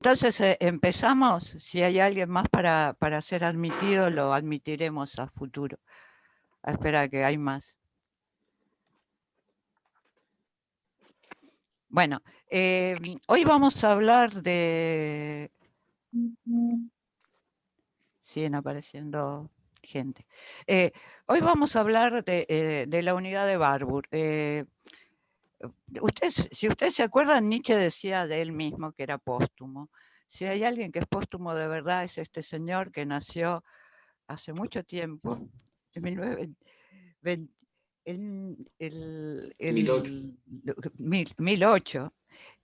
Entonces empezamos. Si hay alguien más para ser admitido, lo admitiremos a futuro. Espera que hay más. Bueno, hoy vamos a hablar de... Siguen apareciendo gente. Hoy vamos a hablar de la unidad de Barbour. Si ustedes se acuerdan, Nietzsche decía de él mismo que era póstumo. Si hay alguien que es póstumo de verdad, es este señor que nació hace mucho tiempo, en 1920, el 1008.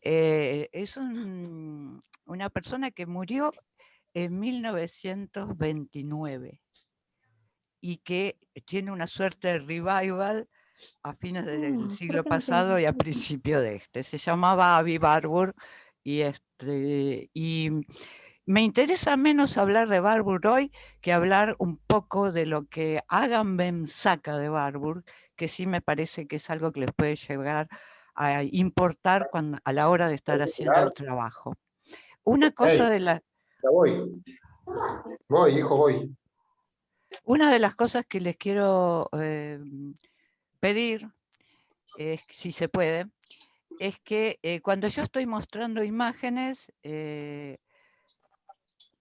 Es una persona que murió en 1929 y que tiene una suerte de revival a fines del siglo pasado y a principio de este. Se llamaba Avi Barbour y me interesa menos hablar de Barbour hoy que hablar un poco de lo que Agamben saca de Barbour, que sí me parece que es algo que les puede llegar a importar a la hora de estar haciendo el trabajo. Una cosa de la... Ya voy. Voy, hijo, voy. Una de las cosas que les quiero pedir, si se puede, es que cuando yo estoy mostrando imágenes,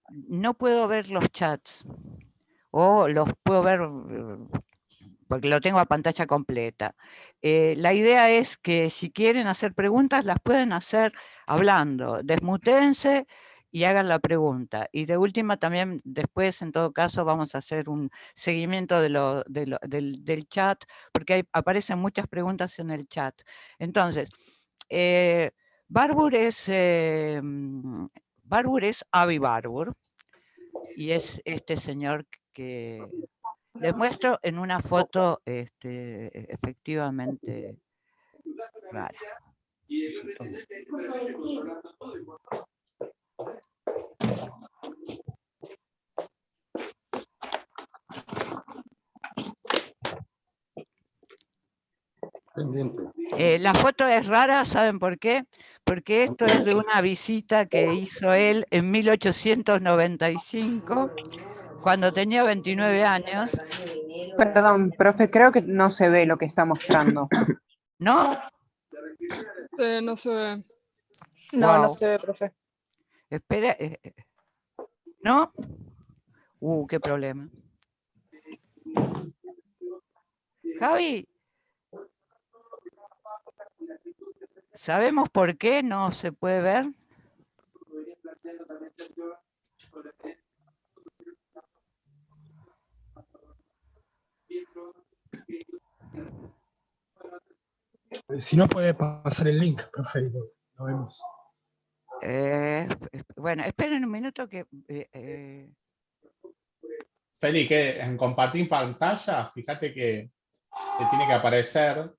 no puedo ver los chats, o los puedo ver porque lo tengo a pantalla completa. La idea es que si quieren hacer preguntas, las pueden hacer hablando. Desmutéense y hagan la pregunta. Y de última también, después, en todo caso, vamos a hacer un seguimiento del chat, porque aparecen muchas preguntas en el chat. Entonces, Barbour es Avi Barbour, y es este señor que les muestro en una foto efectivamente rara. Entonces, la foto es rara, ¿saben por qué? Porque esto es de una visita que hizo él en 1895, cuando tenía 29 años. Perdón, profe, creo que no se ve lo que está mostrando. ¿No? No se ve. No, wow. No se ve, profe. Espera, ¿no? Qué problema. Javi, ¿sabemos por qué no se puede ver? Si no puede pasar el link, profe, lo vemos. Bueno, esperen un minuto que... Feli, que en compartir pantalla, fíjate que te tiene que aparecer.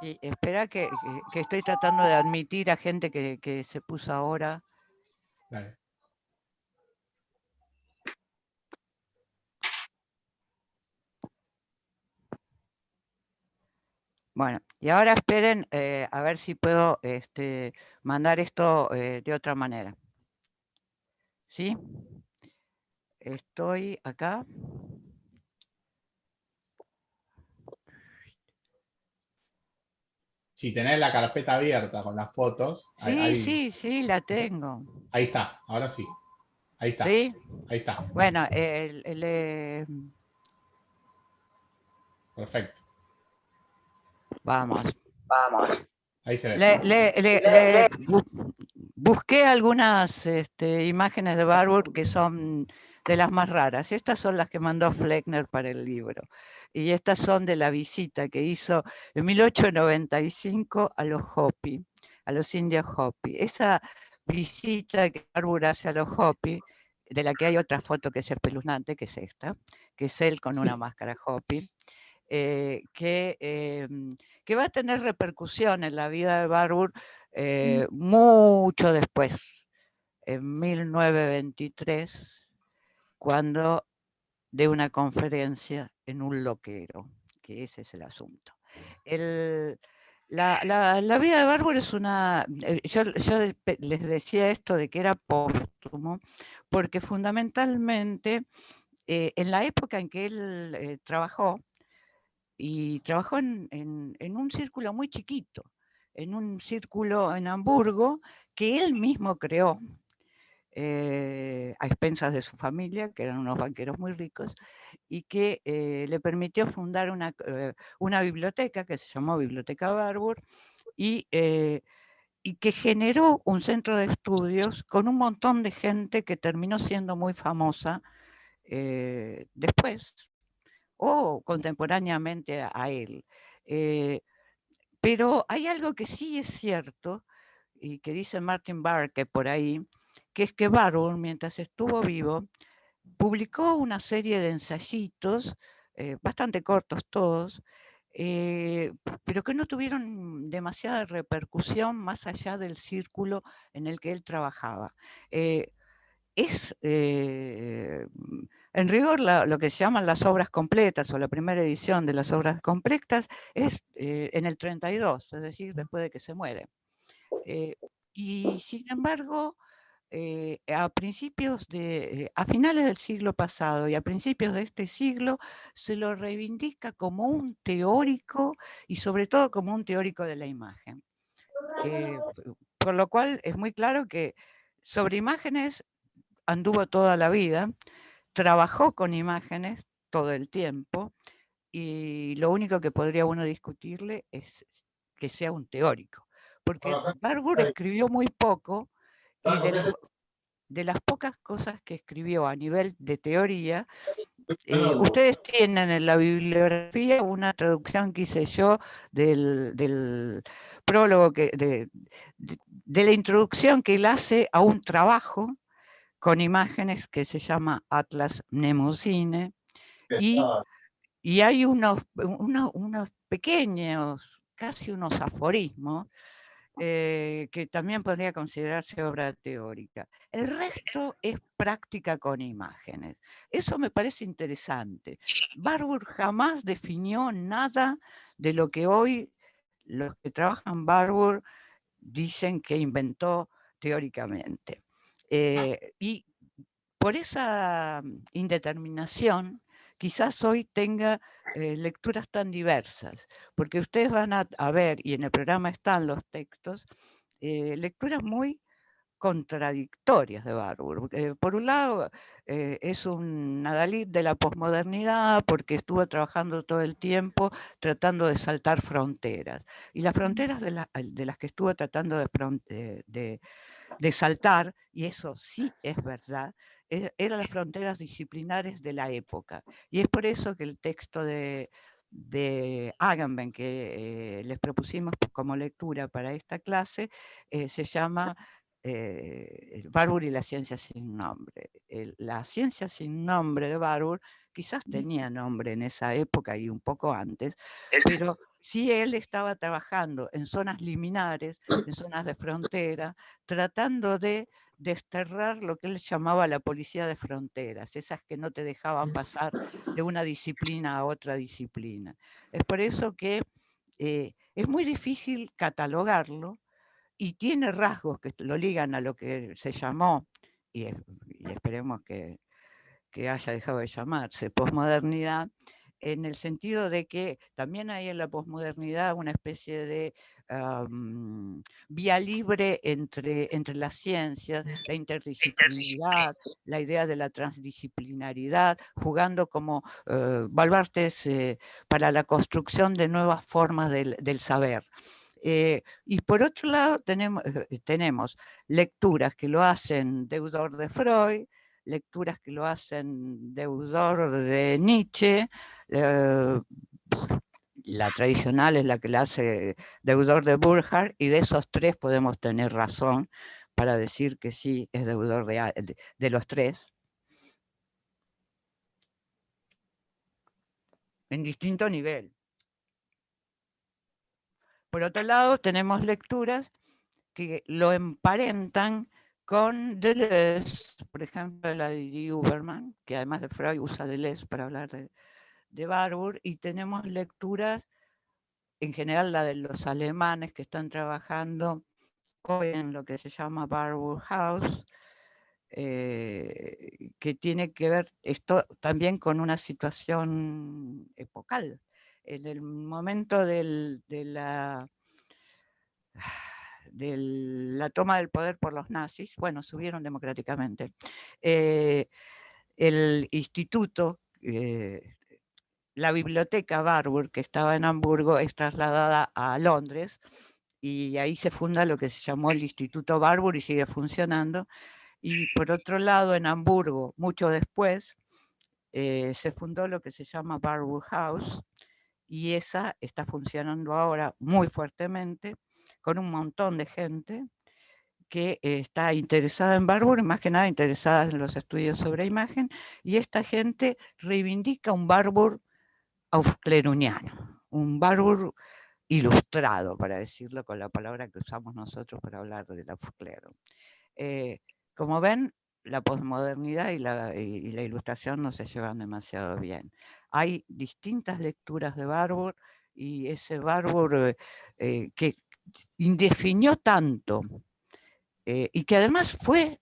Y espera que estoy tratando de admitir a gente que se puso ahora. Dale. Bueno, y ahora esperen a ver si puedo mandar esto de otra manera. ¿Sí? Estoy acá. Si tenés la carpeta abierta con las fotos. Sí, sí, la tengo. Ahí está, ahora sí. Ahí está. ¿Sí? Ahí está. Bueno, perfecto. Vamos. Ahí se ve. Busqué algunas imágenes de Barbour que son de las más raras. Estas son las que mandó Fleckner para el libro. Y estas son de la visita que hizo en 1895 a los Hopi, a los indios Hopi. Esa visita que Barbour hace a los Hopi, de la que hay otra foto que es espeluznante, que es esta, que es él con una máscara Hopi, que va a tener repercusión en la vida de Barbour mucho después, en 1923, cuando de una conferencia en un loquero, que ese es el asunto. La vida de Barbour es una... yo les decía esto de que era póstumo, porque fundamentalmente en la época en que él trabajó, y trabajó en un círculo muy chiquito, en un círculo en Hamburgo que él mismo creó, a expensas de su familia, que eran unos banqueros muy ricos, y que le permitió fundar una biblioteca que se llamó Biblioteca Barbour, y que generó un centro de estudios con un montón de gente que terminó siendo muy famosa después o contemporáneamente a él. Eh, pero hay algo que sí es cierto y que dice Martin Barke por ahí, que es que Barbour, mientras estuvo vivo, publicó una serie de ensayitos, bastante cortos todos, pero que no tuvieron demasiada repercusión más allá del círculo en el que él trabajaba. Es, en rigor, lo que se llaman las obras completas o la primera edición de las obras completas es en el 32, es decir, después de que se muere. Y sin embargo, a finales del siglo pasado y a principios de este siglo, se lo reivindica como un teórico y sobre todo como un teórico de la imagen. Por lo cual es muy claro que sobre imágenes anduvo toda la vida, trabajó con imágenes todo el tiempo y lo único que podría uno discutirle es que sea un teórico, porque Barbour escribió muy poco y de las pocas cosas que escribió a nivel de teoría, ustedes tienen en la bibliografía una traducción que hice yo del prólogo, de la introducción que él hace a un trabajo con imágenes que se llama Atlas Mnemosyne, y hay unos pequeños, casi unos aforismos, que también podría considerarse obra teórica. El resto es práctica con imágenes. Eso me parece interesante. Barbour jamás definió nada de lo que hoy los que trabajan Barbour dicen que inventó teóricamente. Y por esa indeterminación, quizás hoy tenga lecturas tan diversas, porque ustedes van a ver, y en el programa están los textos, lecturas muy contradictorias de Barbour. Por un lado, es un adalid de la posmodernidad porque estuvo trabajando todo el tiempo tratando de saltar fronteras. Y las fronteras de las que estuvo tratando de saltar, y eso sí es verdad, eran las fronteras disciplinares de la época. Y es por eso que el texto de Agamben que les propusimos como lectura para esta clase se llama Barbour y la ciencia sin nombre. La ciencia sin nombre de Barbour quizás tenía nombre en esa época y un poco antes, pero sí él estaba trabajando en zonas liminares, en zonas de frontera, tratando de desterrar lo que él llamaba la policía de fronteras, esas que no te dejaban pasar de una disciplina a otra disciplina. Es por eso que es muy difícil catalogarlo y tiene rasgos que lo ligan a lo que se llamó, y esperemos que haya dejado de llamarse posmodernidad, en el sentido de que también hay en la posmodernidad una especie de vía libre entre las ciencias, la interdisciplinaridad, la idea de la transdisciplinaridad, jugando como baluartes para la construcción de nuevas formas del saber. Y por otro lado tenemos lecturas que lo hacen deudor de Freud, lecturas que lo hacen deudor de Nietzsche, la tradicional es la que la hace deudor de Burckhardt, y de esos tres podemos tener razón para decir que sí es deudor de los tres, en distinto nivel. Por otro lado, tenemos lecturas que lo emparentan con Deleuze, por ejemplo, la de Huberman, que además de Freud usa Deleuze para hablar de Barbour, y tenemos lecturas en general la de los alemanes que están trabajando hoy en lo que se llama Barbour House, que tiene que ver esto también con una situación epocal. En el momento de la toma del poder por los nazis, bueno, subieron democráticamente, el instituto, la biblioteca Barbour, que estaba en Hamburgo, es trasladada a Londres y ahí se funda lo que se llamó el Instituto Barbour y sigue funcionando. Y por otro lado, en Hamburgo, mucho después, se fundó lo que se llama Barbour House y esa está funcionando ahora muy fuertemente con un montón de gente que está interesada en Barbour y más que nada interesada en los estudios sobre imagen, y esta gente reivindica un Barbour aufkläruniano, un Barbour ilustrado, para decirlo con la palabra que usamos nosotros para hablar del Aufklärung. Como ven, la posmodernidad y la ilustración no se llevan demasiado bien. Hay distintas lecturas de Barbour y ese Barbour que indefinió tanto y que además fue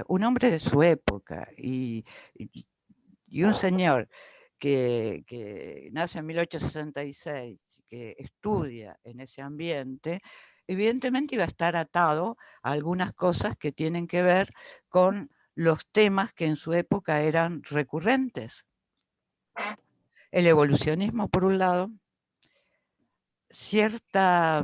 un hombre de su época y un señor que nace en 1866, que estudia en ese ambiente, evidentemente iba a estar atado a algunas cosas que tienen que ver con los temas que en su época eran recurrentes. El evolucionismo, por un lado, cierta...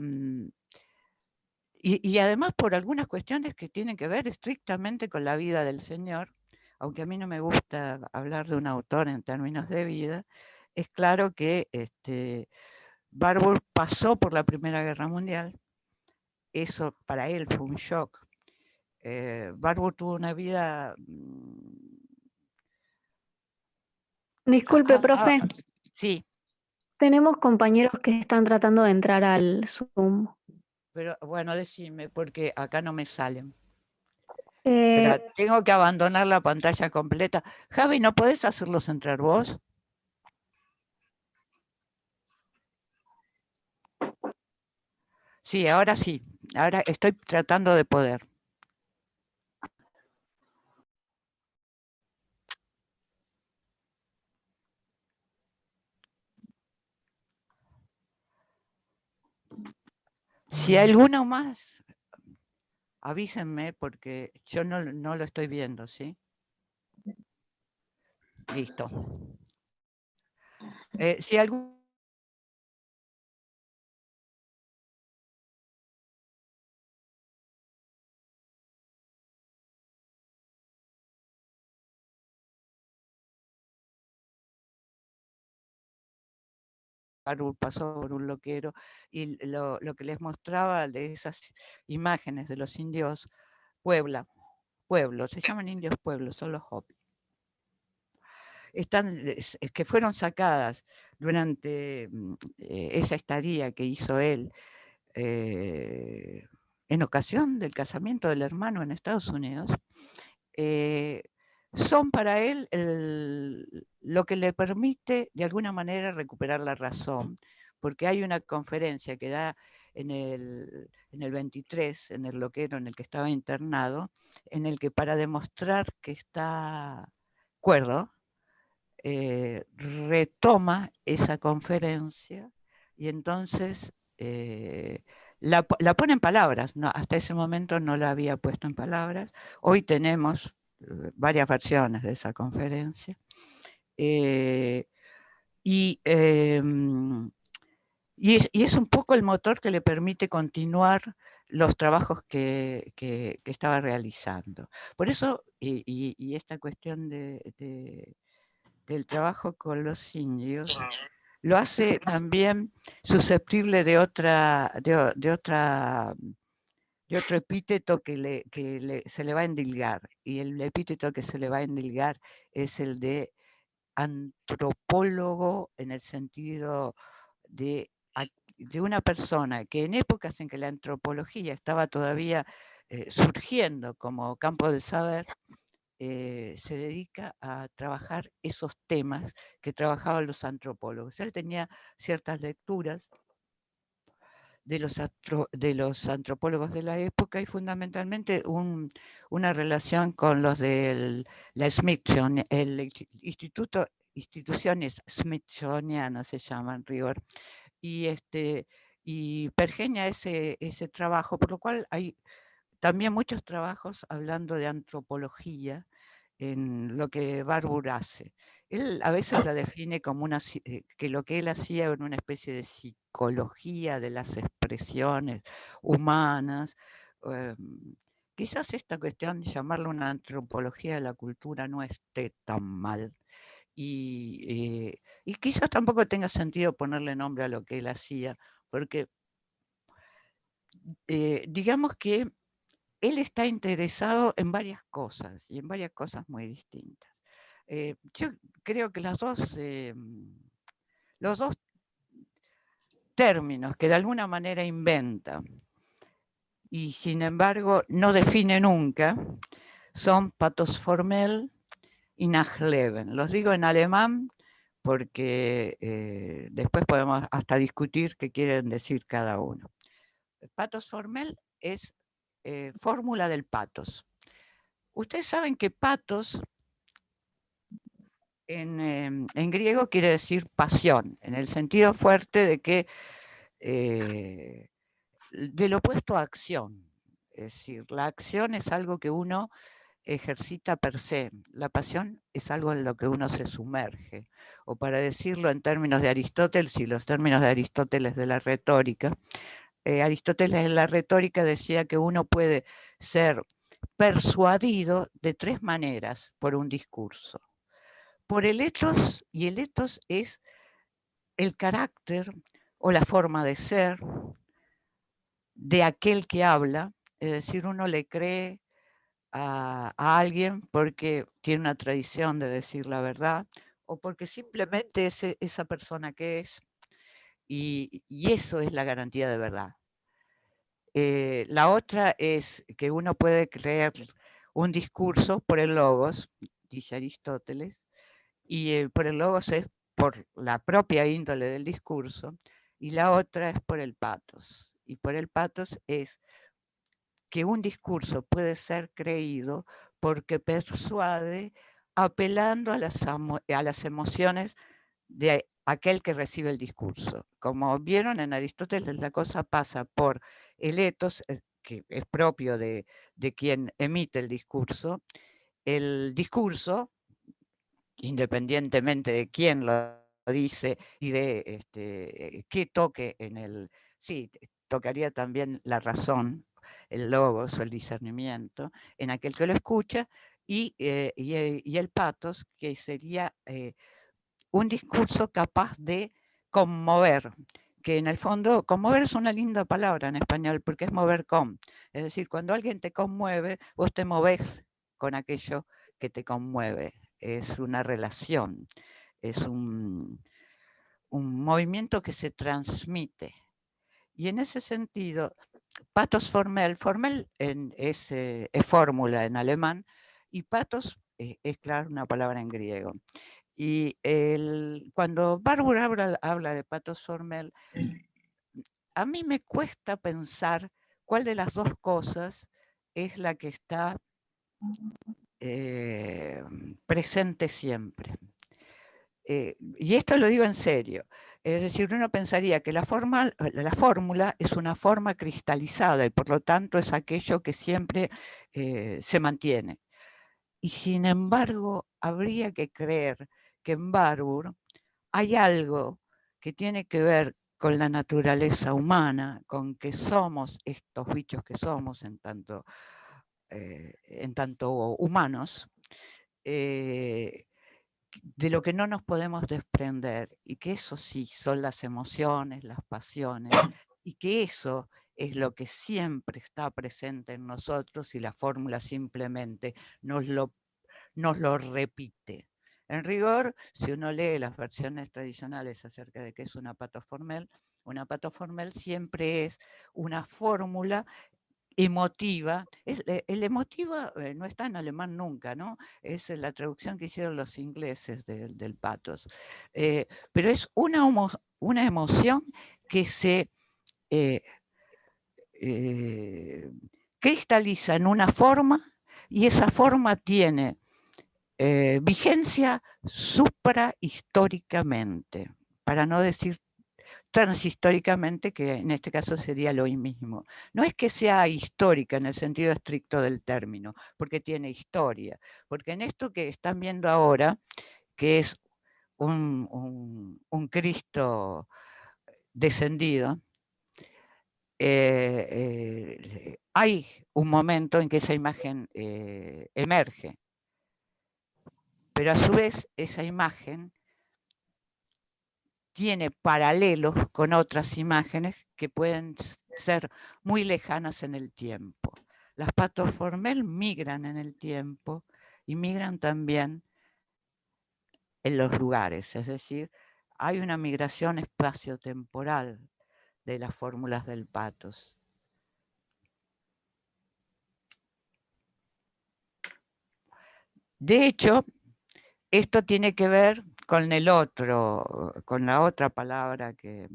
Y además por algunas cuestiones que tienen que ver estrictamente con la vida del señor, aunque a mí no me gusta hablar de un autor en términos de vida, es claro que Barbour pasó por la Primera Guerra Mundial, eso para él fue un shock. Barbour tuvo una vida... Disculpe, profe, sí, tenemos compañeros que están tratando de entrar al Zoom. pero bueno, decime, porque acá no me salen. Eh, Pero tengo que abandonar la pantalla completa. Javi, ¿no podés hacerlos entrar vos? Sí, ahora sí. Ahora estoy tratando de poder. Si hay alguno más, avísenme porque yo no lo estoy viendo, ¿sí? Listo. Si algún... Barbour pasó por un loquero y lo que les mostraba de esas imágenes de los indios pueblos, se llaman indios pueblos, son los Hopi. Que fueron sacadas durante esa estadía que hizo él en ocasión del casamiento del hermano en Estados Unidos, son para él lo que le permite de alguna manera recuperar la razón, porque hay una conferencia que da en el 23, en el loquero en el que estaba internado, en el que para demostrar que está cuerdo, retoma esa conferencia y entonces la pone en palabras. No, hasta ese momento no la había puesto en palabras. Hoy tenemos varias versiones de esa conferencia. Y es un poco el motor que le permite continuar los trabajos que estaba realizando. Por eso, y esta cuestión del trabajo con los indios lo hace también susceptible de otro epíteto que se le va a endilgar, y el epíteto que se le va a endilgar es el de antropólogo, en el sentido de una persona que en épocas en que la antropología estaba todavía surgiendo como campo del saber, se dedica a trabajar esos temas que trabajaban los antropólogos. Él tenía ciertas lecturas de los antropólogos de la época y fundamentalmente una relación con los de la Smithsonian, instituciones smithsonianas se llaman, rigor. Y pergeña ese trabajo, por lo cual hay también muchos trabajos hablando de antropología en lo que Barbour hace. Él a veces la define como que lo que él hacía era una especie de psicología de las expresiones humanas. Quizás esta cuestión de llamarlo una antropología de la cultura no esté tan mal. Y quizás tampoco tenga sentido ponerle nombre a lo que él hacía, porque digamos que él está interesado en varias cosas, y en varias cosas muy distintas. Yo creo que los dos términos que de alguna manera inventa y sin embargo no define nunca son pathos formel y Nachleben. Los digo en alemán porque después podemos hasta discutir qué quieren decir cada uno. Pathos formel es fórmula del pathos. Ustedes saben que pathos en griego quiere decir pasión, en el sentido fuerte de que del opuesto a acción. Es decir, la acción es algo que uno ejercita per se, la pasión es algo en lo que uno se sumerge. O para decirlo en términos de Aristóteles y los términos de Aristóteles de la retórica, Aristóteles en la retórica decía que uno puede ser persuadido de tres maneras por un discurso. Por el ethos, y el ethos es el carácter o la forma de ser de aquel que habla, es decir, uno le cree a alguien porque tiene una tradición de decir la verdad o porque simplemente es esa persona que es, y eso es la garantía de verdad. La otra es que uno puede creer un discurso por el logos, dice Aristóteles, y por el logos es por la propia índole del discurso, y la otra es por el pathos. Y por el pathos es que un discurso puede ser creído porque persuade apelando a las emociones de aquel que recibe el discurso. Como vieron en Aristóteles, la cosa pasa por el ethos, que es propio de quien emite el discurso independientemente de quién lo dice y de qué toque en el... Sí, tocaría también la razón, el logos o el discernimiento en aquel que lo escucha y el pathos, que sería un discurso capaz de conmover, que en el fondo conmover es una linda palabra en español porque es mover con. Es decir, cuando alguien te conmueve, vos te movés con aquello que te conmueve. Es una relación, es un movimiento que se transmite. Y en ese sentido, pathos formel, es fórmula en alemán, y pathos es, claro, una palabra en griego. Y cuando Barbour habla de pathos formel, a mí me cuesta pensar cuál de las dos cosas es la que está presente siempre. Y esto lo digo en serio. Es decir, uno pensaría que la fórmula es una forma cristalizada y por lo tanto es aquello que siempre se mantiene. Y sin embargo, habría que creer que en Barbour hay algo que tiene que ver con la naturaleza humana, con que somos estos bichos que somos en tanto humanos, de lo que no nos podemos desprender, y que eso sí son las emociones, las pasiones, y que eso es lo que siempre está presente en nosotros y la fórmula simplemente nos lo repite. En rigor, si uno lee las versiones tradicionales acerca de qué es una pathos formel siempre es una fórmula emotiva. El emotiva no está en alemán nunca, ¿no? Es la traducción que hicieron los ingleses del pathos. Pero es una emoción que se cristaliza en una forma y esa forma tiene vigencia suprahistóricamente, para no decir transhistóricamente, que en este caso sería lo mismo. No es que sea histórica en el sentido estricto del término, porque tiene historia, porque en esto que están viendo ahora, que es un Cristo descendido, hay un momento en que esa imagen emerge, pero a su vez esa imagen tiene paralelos con otras imágenes que pueden ser muy lejanas en el tiempo. Las pathos formel migran en el tiempo y migran también en los lugares, es decir, hay una migración espaciotemporal de las fórmulas del pathos. De hecho, esto tiene que ver con el otro, con la otra palabra que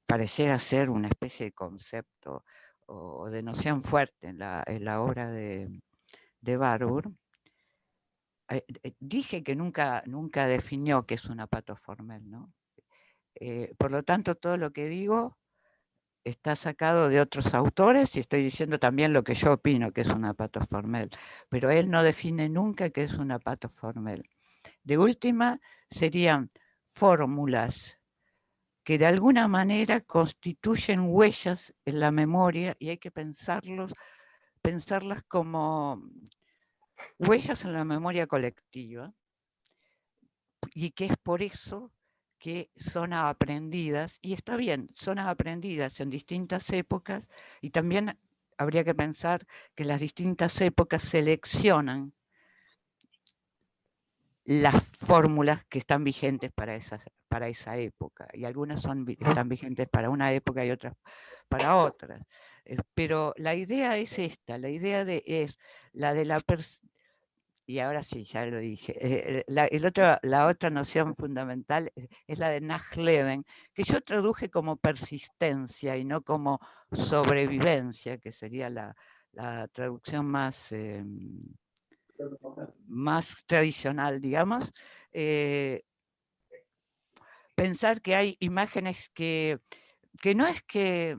pareciera ser una especie de concepto o de noción fuerte en la obra de Barbour. Dije que nunca definió qué es una pathos formel, ¿no? Por lo tanto, todo lo que digo está sacado de otros autores y estoy diciendo también lo que yo opino que es una pathos formel, pero él no define nunca qué es una pathos formel. De última, serían fórmulas que de alguna manera constituyen huellas en la memoria y hay que pensarlas como huellas en la memoria colectiva, y que es por eso que son aprendidas, y está bien, son aprendidas en distintas épocas, y también habría que pensar que las distintas épocas seleccionan las fórmulas que están vigentes para esa época, y algunas están vigentes para una época y otras para otras. Pero la idea es esta, la idea es la de la y ahora sí, ya lo dije. La otra noción fundamental es la de Nachleben, que yo traduje como persistencia y no como sobrevivencia, que sería la traducción más tradicional, digamos. Pensar que hay imágenes que no es que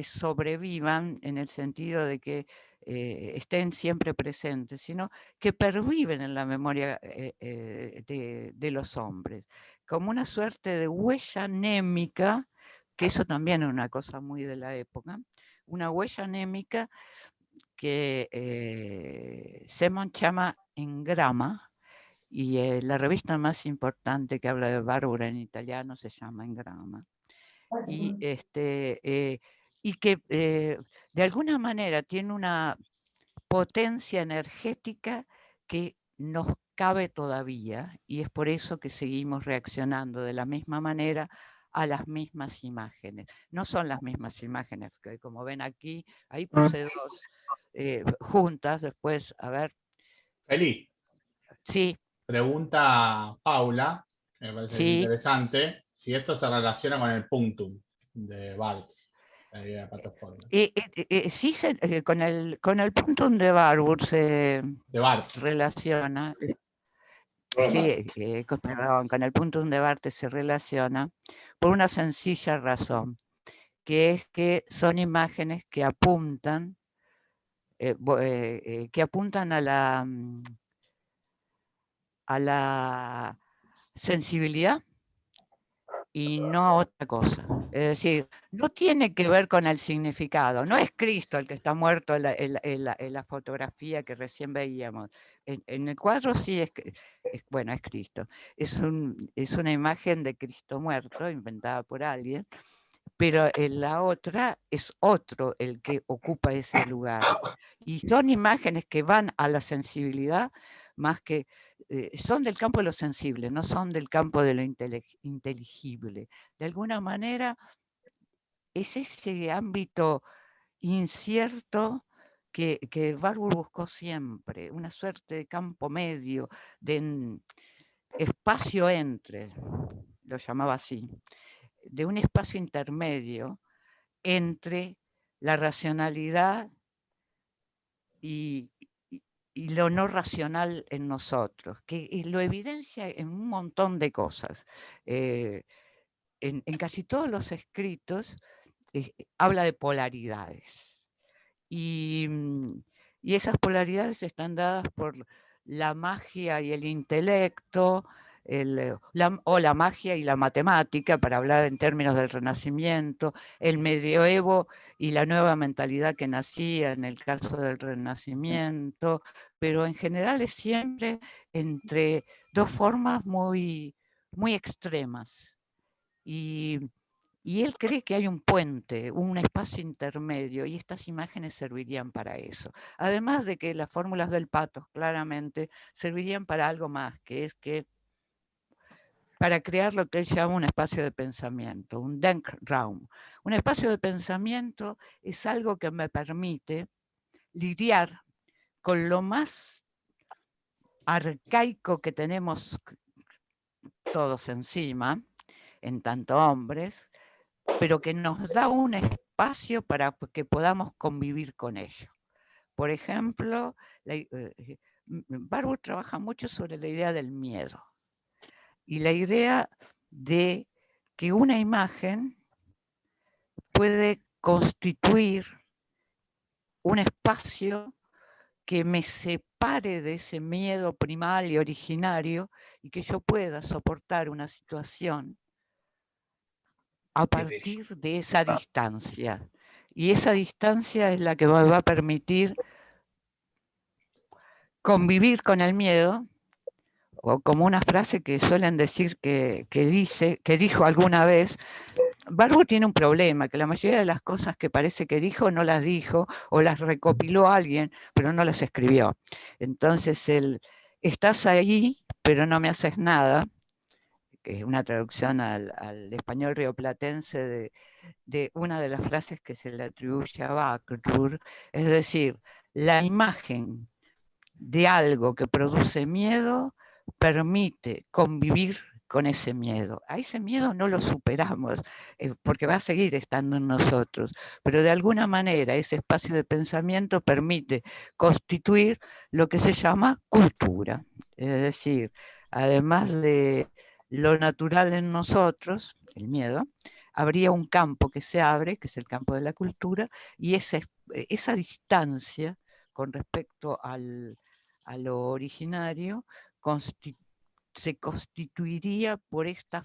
sobrevivan en el sentido de que estén siempre presentes, sino que perviven en la memoria de los hombres, como una suerte de huella anémica, que eso también es una cosa muy de la época, una huella anémica que Semon llama engrama, y la revista más importante que habla de Barbour en italiano se llama Engrama. Y que de alguna manera tiene una potencia energética que nos cabe todavía, y es por eso que seguimos reaccionando de la misma manera a las mismas imágenes. No son las mismas imágenes, que como ven aquí, ahí puse dos juntas, después, a ver. Feli, Sí, pregunta Paula, que me parece sí. interesante, si esto se relaciona con el punctum de Baltz, la idea de pathos formel. Sí, con el punto de Barbour se De Barthes. relaciona. Sí, perdón, con el punto de Barthes se relaciona por una sencilla razón, que es que son imágenes que apuntan a la sensibilidad y no a otra cosa. Es decir, no tiene que ver con el significado. No es Cristo el que está muerto en la fotografía que recién veíamos. En el cuadro sí es Cristo. Es una imagen de Cristo muerto, inventada por alguien, pero en la otra es otro el que ocupa ese lugar. Y son imágenes que van a la sensibilidad más que son del campo de lo sensible, no son del campo de lo inteligible. De alguna manera es ese ámbito incierto que Barbour buscó siempre, una suerte de campo medio, de espacio entre, lo llamaba así, de un espacio intermedio entre la racionalidad y lo no racional en nosotros, que lo evidencia en un montón de cosas. En casi todos los escritos habla de polaridades. Y esas polaridades están dadas por la magia y el intelecto, o la magia y la matemática, para hablar en términos del Renacimiento, el medioevo y la nueva mentalidad que nacía en el caso del Renacimiento, pero en general es siempre entre dos formas muy, muy extremas. Y él cree que hay un puente, un espacio intermedio, y estas imágenes servirían para eso. Además de que las fórmulas del Patos claramente servirían para algo más, que es que para crear lo que él llama un espacio de pensamiento, un Denkraum. Un espacio de pensamiento es algo que me permite lidiar con lo más arcaico que tenemos todos encima, en tanto hombres, pero que nos da un espacio para que podamos convivir con ello. Por ejemplo, Barbour trabaja mucho sobre la idea del miedo y la idea de que una imagen puede constituir un espacio que me separe de ese miedo primal y originario y que yo pueda soportar una situación a partir de esa distancia. Y esa distancia es la que me va a permitir convivir con el miedo, o como una frase que suelen decir que dijo alguna vez. Barbour tiene un problema, que la mayoría de las cosas que parece que dijo no las dijo, o las recopiló alguien, pero no las escribió. Entonces, estás ahí, pero no me haces nada, que es una traducción al español rioplatense de una de las frases que se le atribuye a Barbour, es decir, la imagen de algo que produce miedo permite convivir con ese miedo. A ese miedo no lo superamos, porque va a seguir estando en nosotros, pero de alguna manera ese espacio de pensamiento permite constituir lo que se llama cultura. Es decir, además de lo natural en nosotros, el miedo, habría un campo que se abre, que es el campo de la cultura, y esa distancia con respecto a lo originario se constituiría por estas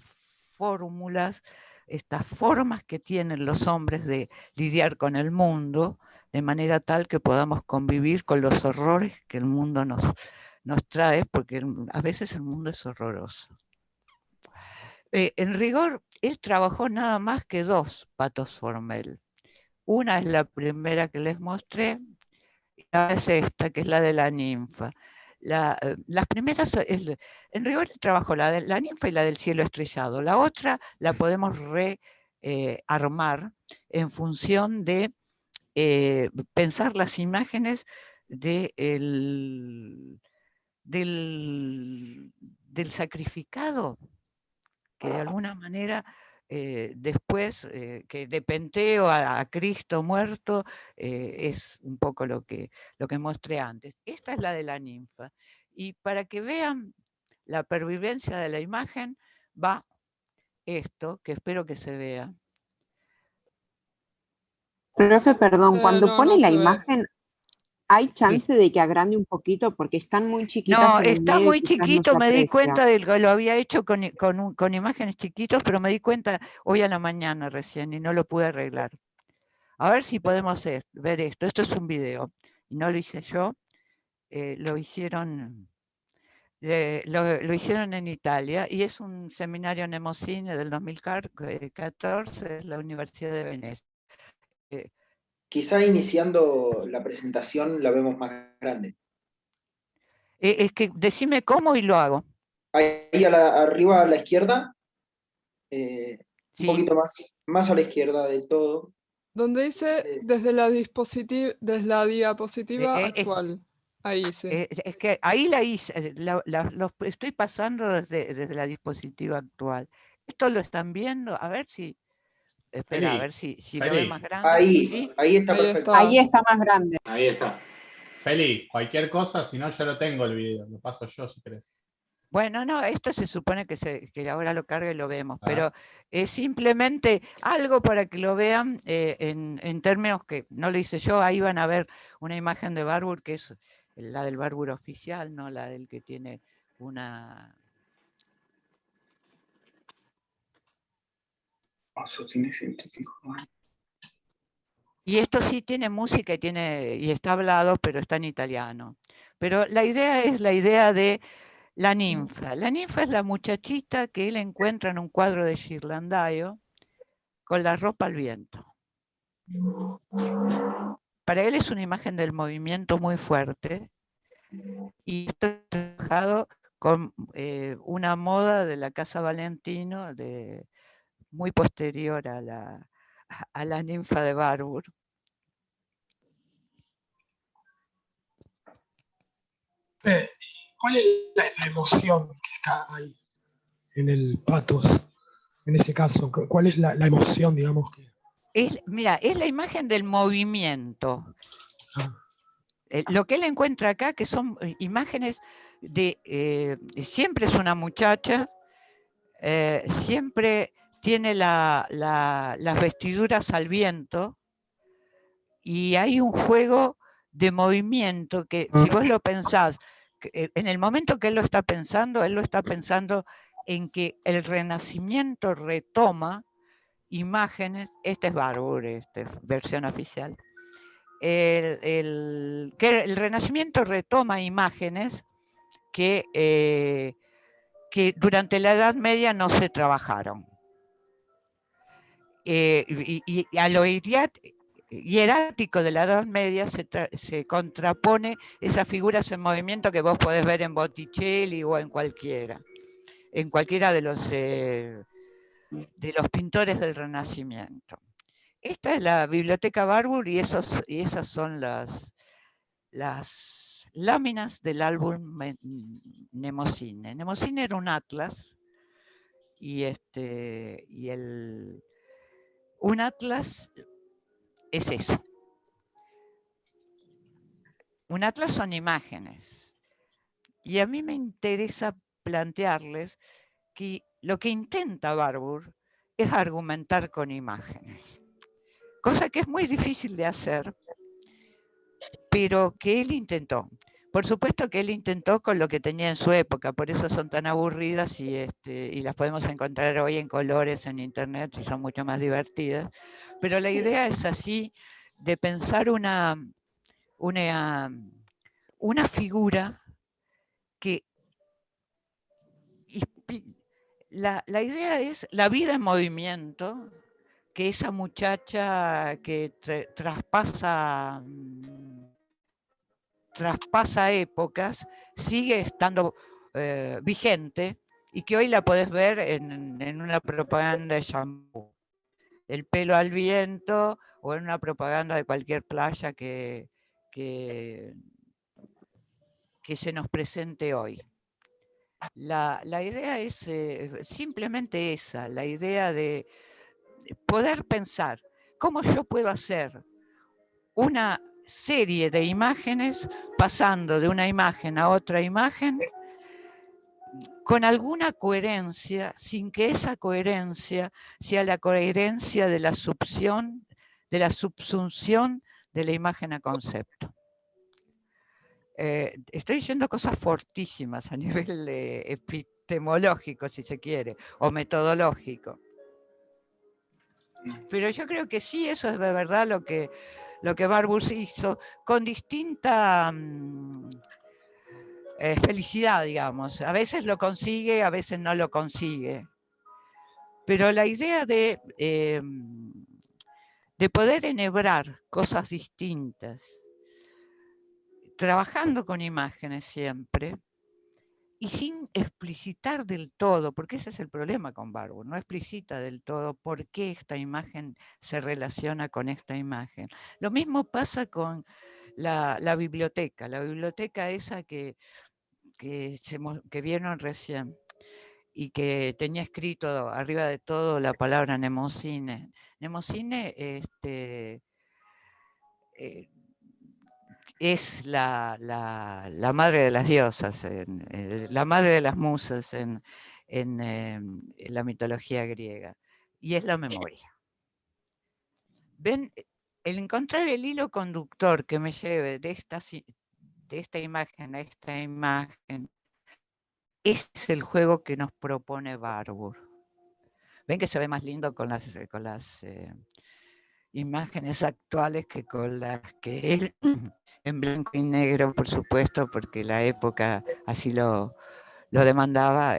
fórmulas, estas formas que tienen los hombres de lidiar con el mundo, de manera tal que podamos convivir con los horrores que el mundo nos trae, porque a veces el mundo es horroroso. En rigor, él trabajó nada más que 2 patos Formel. Una es la primera que les mostré, y la es esta, que es la de la ninfa. Las primeras, en rigor el trabajo, la de la ninfa y la del cielo estrellado. La otra la podemos rearmar en función de pensar las imágenes del sacrificado, que de alguna manera después, que de Penteo a Cristo muerto, es un poco lo que mostré antes. Esta es la de la ninfa. Y para que vean la pervivencia de la imagen, va esto, que espero que se vea. Profe, perdón, cuando No, pone no la se ve. imagen, ¿hay chance de que agrande un poquito? Porque están muy chiquitas No, en el está medio y muy quizás no chiquito, se me di aprecia. cuenta de que lo había hecho con imágenes chiquitos, pero me di cuenta hoy a la mañana recién y no lo pude arreglar. A ver si podemos ver esto. Esto es un video, y no lo hice yo, lo hicieron en Italia, y es un seminario Nemocine del 2014, es la Universidad de Venecia. Quizá iniciando la presentación la vemos más grande. Es que decime cómo y lo hago. Ahí arriba a la izquierda. Un poquito más a la izquierda del todo. Donde dice desde la diapositiva actual. Ahí sí. Es que ahí la hice, lo estoy pasando desde la dispositiva actual. ¿Esto lo están viendo? A ver si, espera, a Feli, ver si lo Feli. ve más grande. Ahí, ¿Sí? ahí está Ahí perfecto. está. Ahí está más grande. Ahí está. Feli, cualquier cosa, si no, yo lo tengo el video. Lo paso yo si querés. Bueno, no, esto se supone que ahora lo cargue y lo vemos, Ah. pero es simplemente algo para que lo vean en términos que no lo hice yo. Ahí van a ver una imagen de Barbour, que es la del Barbour oficial, no la del que tiene una... Y esto sí tiene música y está hablado, pero está en italiano. Pero la idea es la idea de la ninfa. La ninfa es la muchachita que él encuentra en un cuadro de Ghirlandaio con la ropa al viento. Para él es una imagen del movimiento muy fuerte y está trabajado con una moda de la Casa Valentino muy posterior a la ninfa de Barbour. ¿Cuál es la emoción que está ahí en el patos? En ese caso, ¿cuál es la emoción, digamos? Mira, es la imagen del movimiento. Ah. Lo que él encuentra acá, que son imágenes siempre es una muchacha, siempre tiene las vestiduras al viento y hay un juego de movimiento que, si vos lo pensás, en el momento que él lo está pensando en que el Renacimiento retoma imágenes, este es Barbour, versión oficial, que el Renacimiento retoma imágenes que durante la Edad Media no se trabajaron. Y a lo hierático de la Edad Media se contrapone esas figuras en movimiento que vos podés ver en Botticelli o en cualquiera de los pintores del Renacimiento. Esta es la Biblioteca Barbour y esas son las láminas del álbum Mnemosyne. Mnemosyne era un atlas y un atlas es eso. Un atlas son imágenes. Y a mí me interesa plantearles que lo que intenta Barbour es argumentar con imágenes. Cosa que es muy difícil de hacer, pero que él intentó. Por supuesto que él intentó con lo que tenía en su época, por eso son tan aburridas y las podemos encontrar hoy en colores en internet y son mucho más divertidas. Pero la idea es así, de pensar una figura que... La idea es la vida en movimiento, que esa muchacha que traspasa épocas, sigue estando vigente y que hoy la podés ver en una propaganda de shampoo. El pelo al viento o en una propaganda de cualquier playa que se nos presente hoy. La idea es simplemente esa, la idea de poder pensar cómo yo puedo hacer una serie de imágenes pasando de una imagen a otra imagen con alguna coherencia, sin que esa coherencia sea la coherencia de la subsunción de la imagen a concepto. Estoy diciendo cosas fortísimas a nivel epistemológico, si se quiere, o metodológico. Pero yo creo que sí, eso es de verdad lo que Barbour hizo, con distinta felicidad, digamos. A veces lo consigue, a veces no lo consigue. Pero la idea de poder enhebrar cosas distintas, trabajando con imágenes siempre, y sin explicitar del todo, porque ese es el problema con Barbour, no explicita del todo por qué esta imagen se relaciona con esta imagen. Lo mismo pasa con la biblioteca esa que vieron recién y que tenía escrito arriba de todo la palabra Mnemosine. Mnemosine es la madre de las diosas, la madre de las musas en la mitología griega, y es la memoria. ¿Ven? El encontrar el hilo conductor que me lleve de esta imagen a esta imagen es el juego que nos propone Barbour. ¿Ven que se ve más lindo con las imágenes actuales que con las que él, en blanco y negro, por supuesto, porque la época así lo demandaba,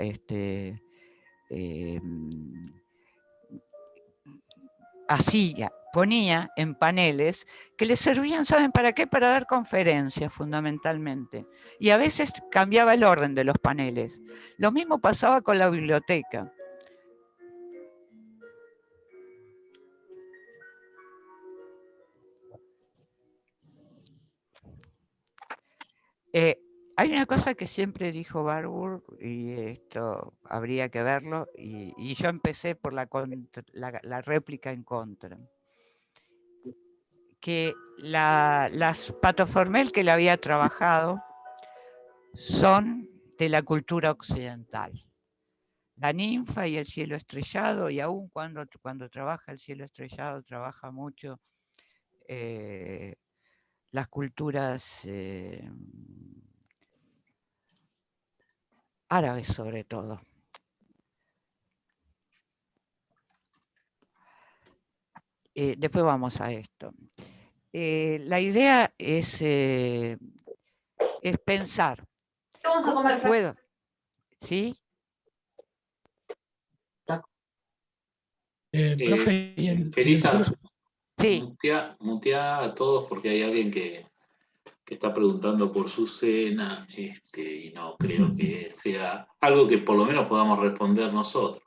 hacía, ponía en paneles que le servían, ¿saben para qué? Para dar conferencias fundamentalmente. Y a veces cambiaba el orden de los paneles. Lo mismo pasaba con la biblioteca. Hay una cosa que siempre dijo Barbour, y esto habría que verlo, y yo empecé por la réplica en contra, que las Patoformel que le había trabajado son de la cultura occidental. La ninfa y el cielo estrellado, y aún cuando trabaja el cielo estrellado, trabaja mucho las culturas árabes sobre todo. Después vamos a esto. La idea es pensar. Vamos a comer. ¿Puedo? ¿Sí? Profe, y en el Felisa, cielo, Sí. mutea a todos porque hay alguien que está preguntando por su cena, y no creo que sea algo que por lo menos podamos responder nosotros.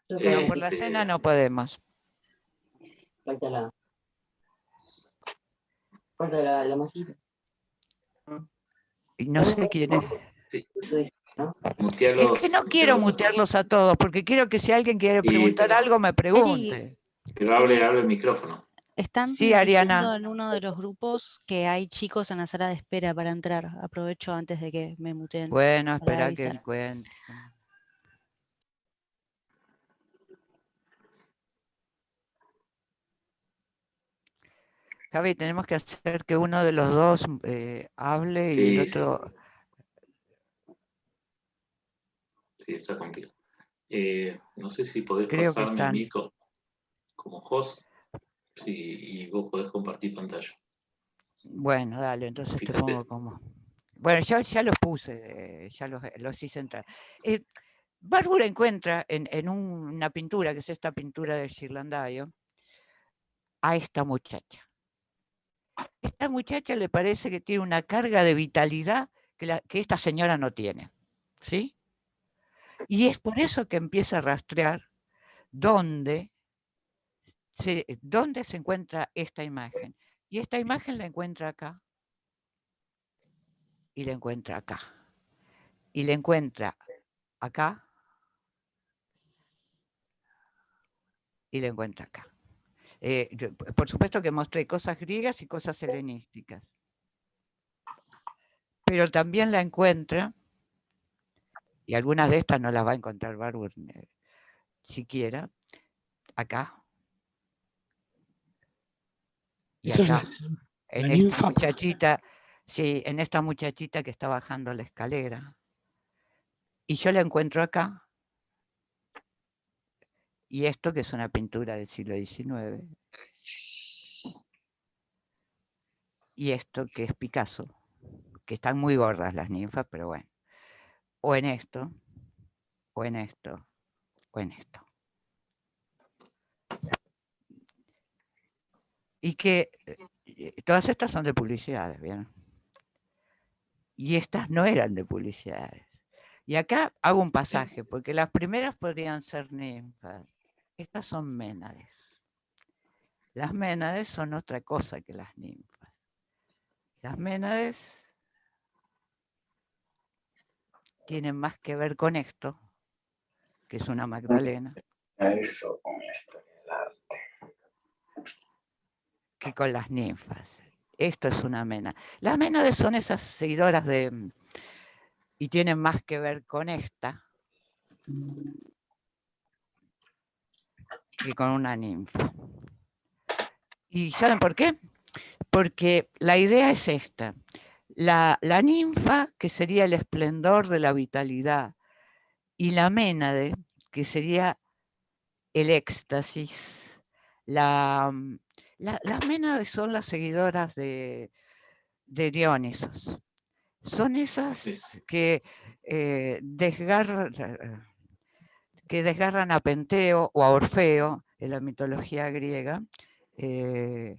No, por la cena no podemos. Falta la masita. Y no sé quién es. Sí. ¿No? Es que no quiero mutearlos a todos, porque quiero que si alguien quiere preguntar algo, me pregunte. Pero hable el micrófono. Están Sí, Ariana. diciendo en uno de los grupos que hay chicos en la sala de espera para entrar. Aprovecho antes de que me muteen. Bueno, para espera que avisar. él cuente. Javi, tenemos que hacer que uno de los dos hable y el otro... Sí, está contigo. No sé si podés Creo que pasarme a están. mí como host, y vos podés compartir pantalla. Bueno, dale, entonces te Fíjate. pongo como... Bueno, ya los puse, ya los hice entrar. Barbour encuentra en una pintura, que es esta pintura de Ghirlandaio, a esta muchacha. Esta muchacha le parece que tiene una carga de vitalidad que esta señora no tiene, ¿sí? Y es por eso que empieza a rastrear dónde se encuentra esta imagen. Y esta imagen la encuentra acá, y la encuentra acá, y la encuentra acá, y la encuentra acá. Por supuesto que mostré cosas griegas y cosas helenísticas. Pero también la encuentra, y algunas de estas no las va a encontrar Barbour siquiera, acá. Y eso acá, es en la esta ninfa. muchachita, sí, en esta muchachita que está bajando la escalera. Y yo la encuentro acá. Y esto que es una pintura del siglo XIX. Y esto que es Picasso, que están muy gordas las ninfas, pero bueno. O en esto, o en esto, o en esto. Y que todas estas son de publicidades, ¿vieron? Y estas no eran de publicidades. Y acá hago un pasaje, porque las primeras podrían ser ninfas. Estas son ménades. Las ménades son otra cosa que las ninfas. Las ménades tienen más que ver con esto, que es una Magdalena, A eso con esto, el arte. que con las ninfas. Esto es una mena. Las ménades son esas seguidoras de... y tienen más que ver con esta que con una ninfa. ¿Y saben por qué? Porque la idea es esta. La ninfa, que sería el esplendor de la vitalidad, y la ménade, que sería el éxtasis. Las ménades son las seguidoras de Dionisos. Son esas que desgarran a Penteo o a Orfeo en la mitología griega, que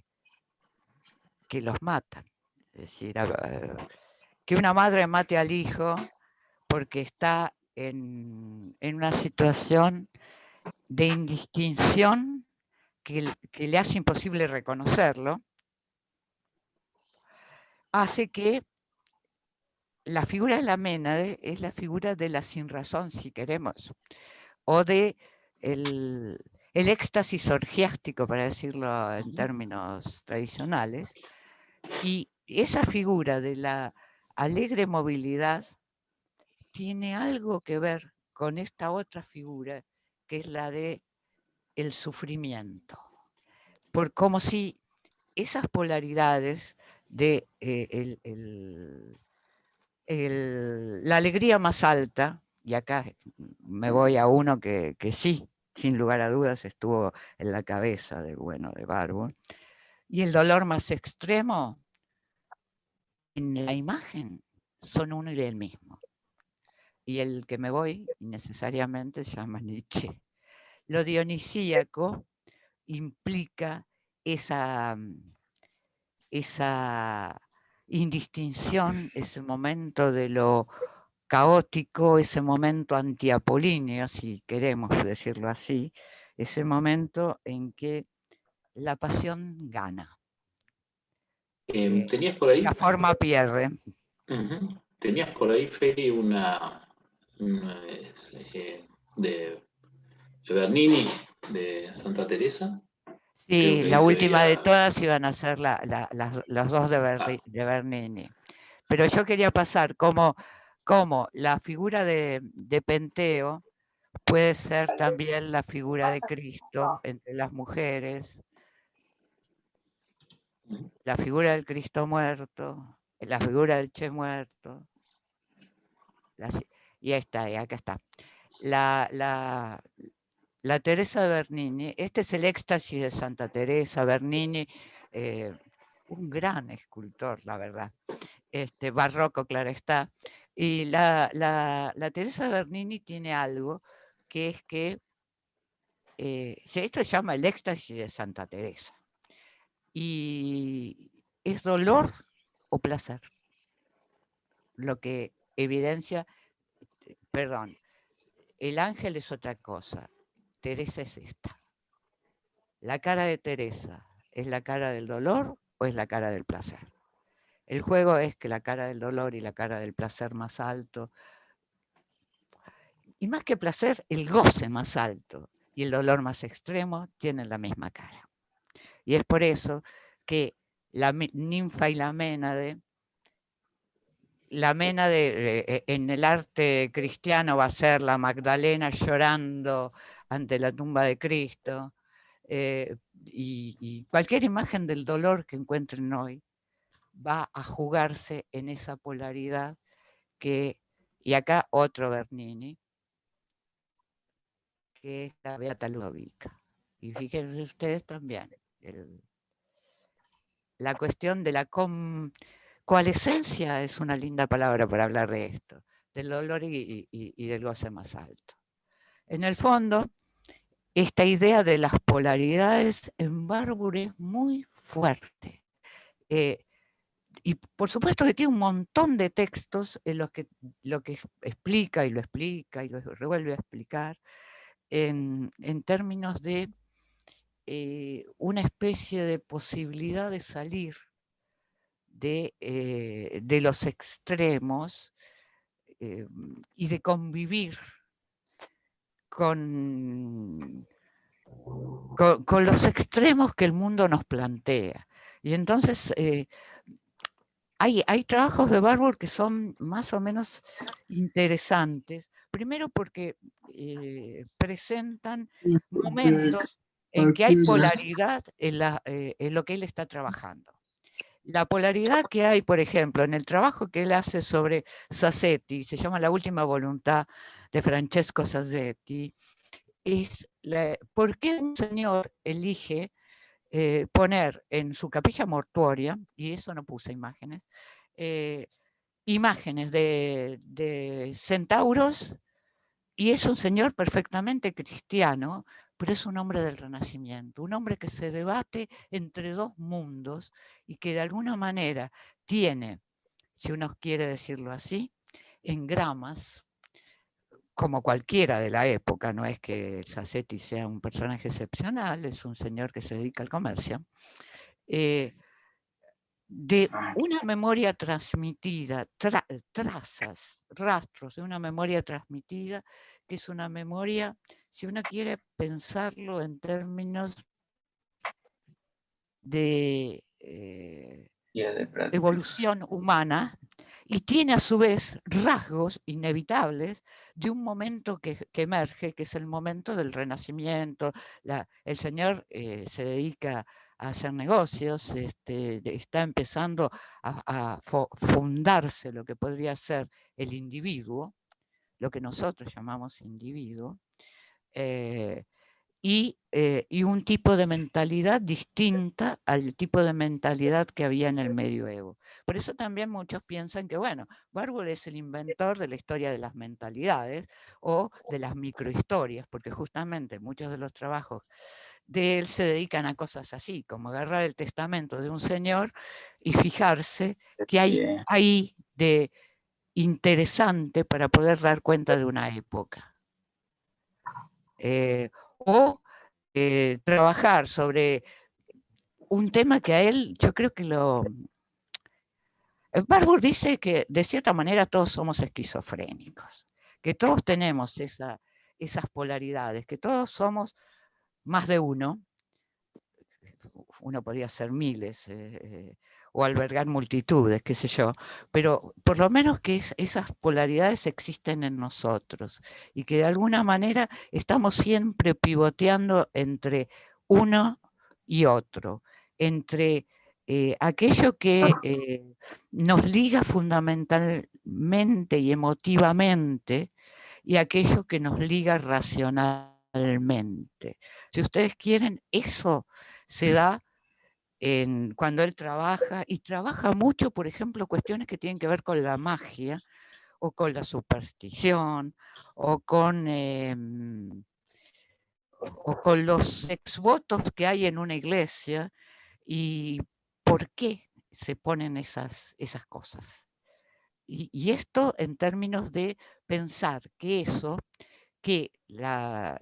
los matan. Es decir, que una madre mate al hijo porque está en una situación de indistinción que le hace imposible reconocerlo, hace que la figura de la ménade es la figura de la sinrazón, si queremos, o de el éxtasis orgiástico, para decirlo en términos tradicionales, y esa figura de la alegre movilidad tiene algo que ver con esta otra figura, que es la de el sufrimiento. Como si esas polaridades de la alegría más alta, y acá me voy a uno que sí, sin lugar a dudas, estuvo en la cabeza de Barbo, y el dolor más extremo, en la imagen, son uno y el mismo. Y el que me voy, necesariamente, se llama Nietzsche. Lo dionisíaco implica esa indistinción, ese momento de lo caótico, ese momento antiapolíneo, si queremos decirlo así, ese momento en que la pasión gana. ¿Tenías por ahí? La forma pierde. ¿Tenías por ahí, Feli, de Bernini, de Santa Teresa? Sí, la ese última de veía- todas iban a ser las dos de Bernini. Pero yo quería pasar como la figura de Penteo puede ser también la figura de Cristo entre las mujeres, la figura del Cristo muerto, la figura del Che muerto. Y ahí está, y acá está. La Teresa de Bernini, este es el éxtasis de Santa Teresa. Bernini, un gran escultor, la verdad, barroco, claro está. Y la Teresa de Bernini tiene algo que es que esto se llama el éxtasis de Santa Teresa. Y es dolor o placer lo que evidencia, perdón, el ángel es otra cosa, Teresa es esta. La cara de Teresa, ¿es la cara del dolor o es la cara del placer? El juego es que la cara del dolor y la cara del placer más alto, y más que placer, el goce más alto y el dolor más extremo tienen la misma cara. Y es por eso que la ninfa y la ménade en el arte cristiano va a ser la Magdalena llorando ante la tumba de Cristo, y cualquier imagen del dolor que encuentren hoy va a jugarse en esa polaridad y acá otro Bernini, que es la Beata Ludovica. Y fíjense ustedes también, la cuestión de la coalescencia es una linda palabra para hablar de esto, del dolor y del goce más alto. En el fondo, esta idea de las polaridades en Barbour es muy fuerte. y por supuesto que tiene un montón de textos en los que lo que explica y lo revuelve a explicar en términos de una especie de posibilidad de salir de los extremos y de convivir con los extremos que el mundo nos plantea. Y entonces hay trabajos de Barbour que son más o menos interesantes, primero porque presentan momentos en que hay polaridad en lo que él está trabajando. La polaridad que hay, por ejemplo, en el trabajo que él hace sobre Sassetti, se llama La última voluntad de Francesco Sassetti, es por qué un señor elige poner en su capilla mortuoria, y eso no puse imágenes, imágenes de centauros, y es un señor perfectamente cristiano, pero es un hombre del Renacimiento, un hombre que se debate entre dos mundos y que de alguna manera tiene, si uno quiere decirlo así, engramas, como cualquiera de la época, no es que Sassetti sea un personaje excepcional, es un señor que se dedica al comercio, de una memoria transmitida, trazas, rastros de una memoria transmitida, que es una memoria, si uno quiere pensarlo en términos de evolución humana, y tiene a su vez rasgos inevitables de un momento que emerge, que es el momento del Renacimiento. El señor se dedica a hacer negocios, está empezando a fundarse lo que podría ser el individuo, lo que nosotros llamamos individuo, y un tipo de mentalidad distinta al tipo de mentalidad que había en el medioevo. Por eso también muchos piensan que, bueno, Barbour es el inventor de la historia de las mentalidades o de las microhistorias, porque justamente muchos de los trabajos de él se dedican a cosas así, como agarrar el testamento de un señor y fijarse qué hay ahí de interesante para poder dar cuenta de una época. O trabajar sobre un tema que a él, yo creo que Barbour dice que de cierta manera todos somos esquizofrénicos, que todos tenemos esas polaridades, que todos somos más de uno podría ser miles, o albergar multitudes, qué sé yo, pero por lo menos que esas polaridades existen en nosotros y que de alguna manera estamos siempre pivoteando entre uno y otro, entre aquello que nos liga fundamentalmente y emotivamente y aquello que nos liga racionalmente. Si ustedes quieren, eso se da cuando él trabaja, y trabaja mucho, por ejemplo, cuestiones que tienen que ver con la magia, o con la superstición, o con los exvotos que hay en una iglesia, y por qué se ponen esas cosas. Y esto en términos de pensar que eso, que la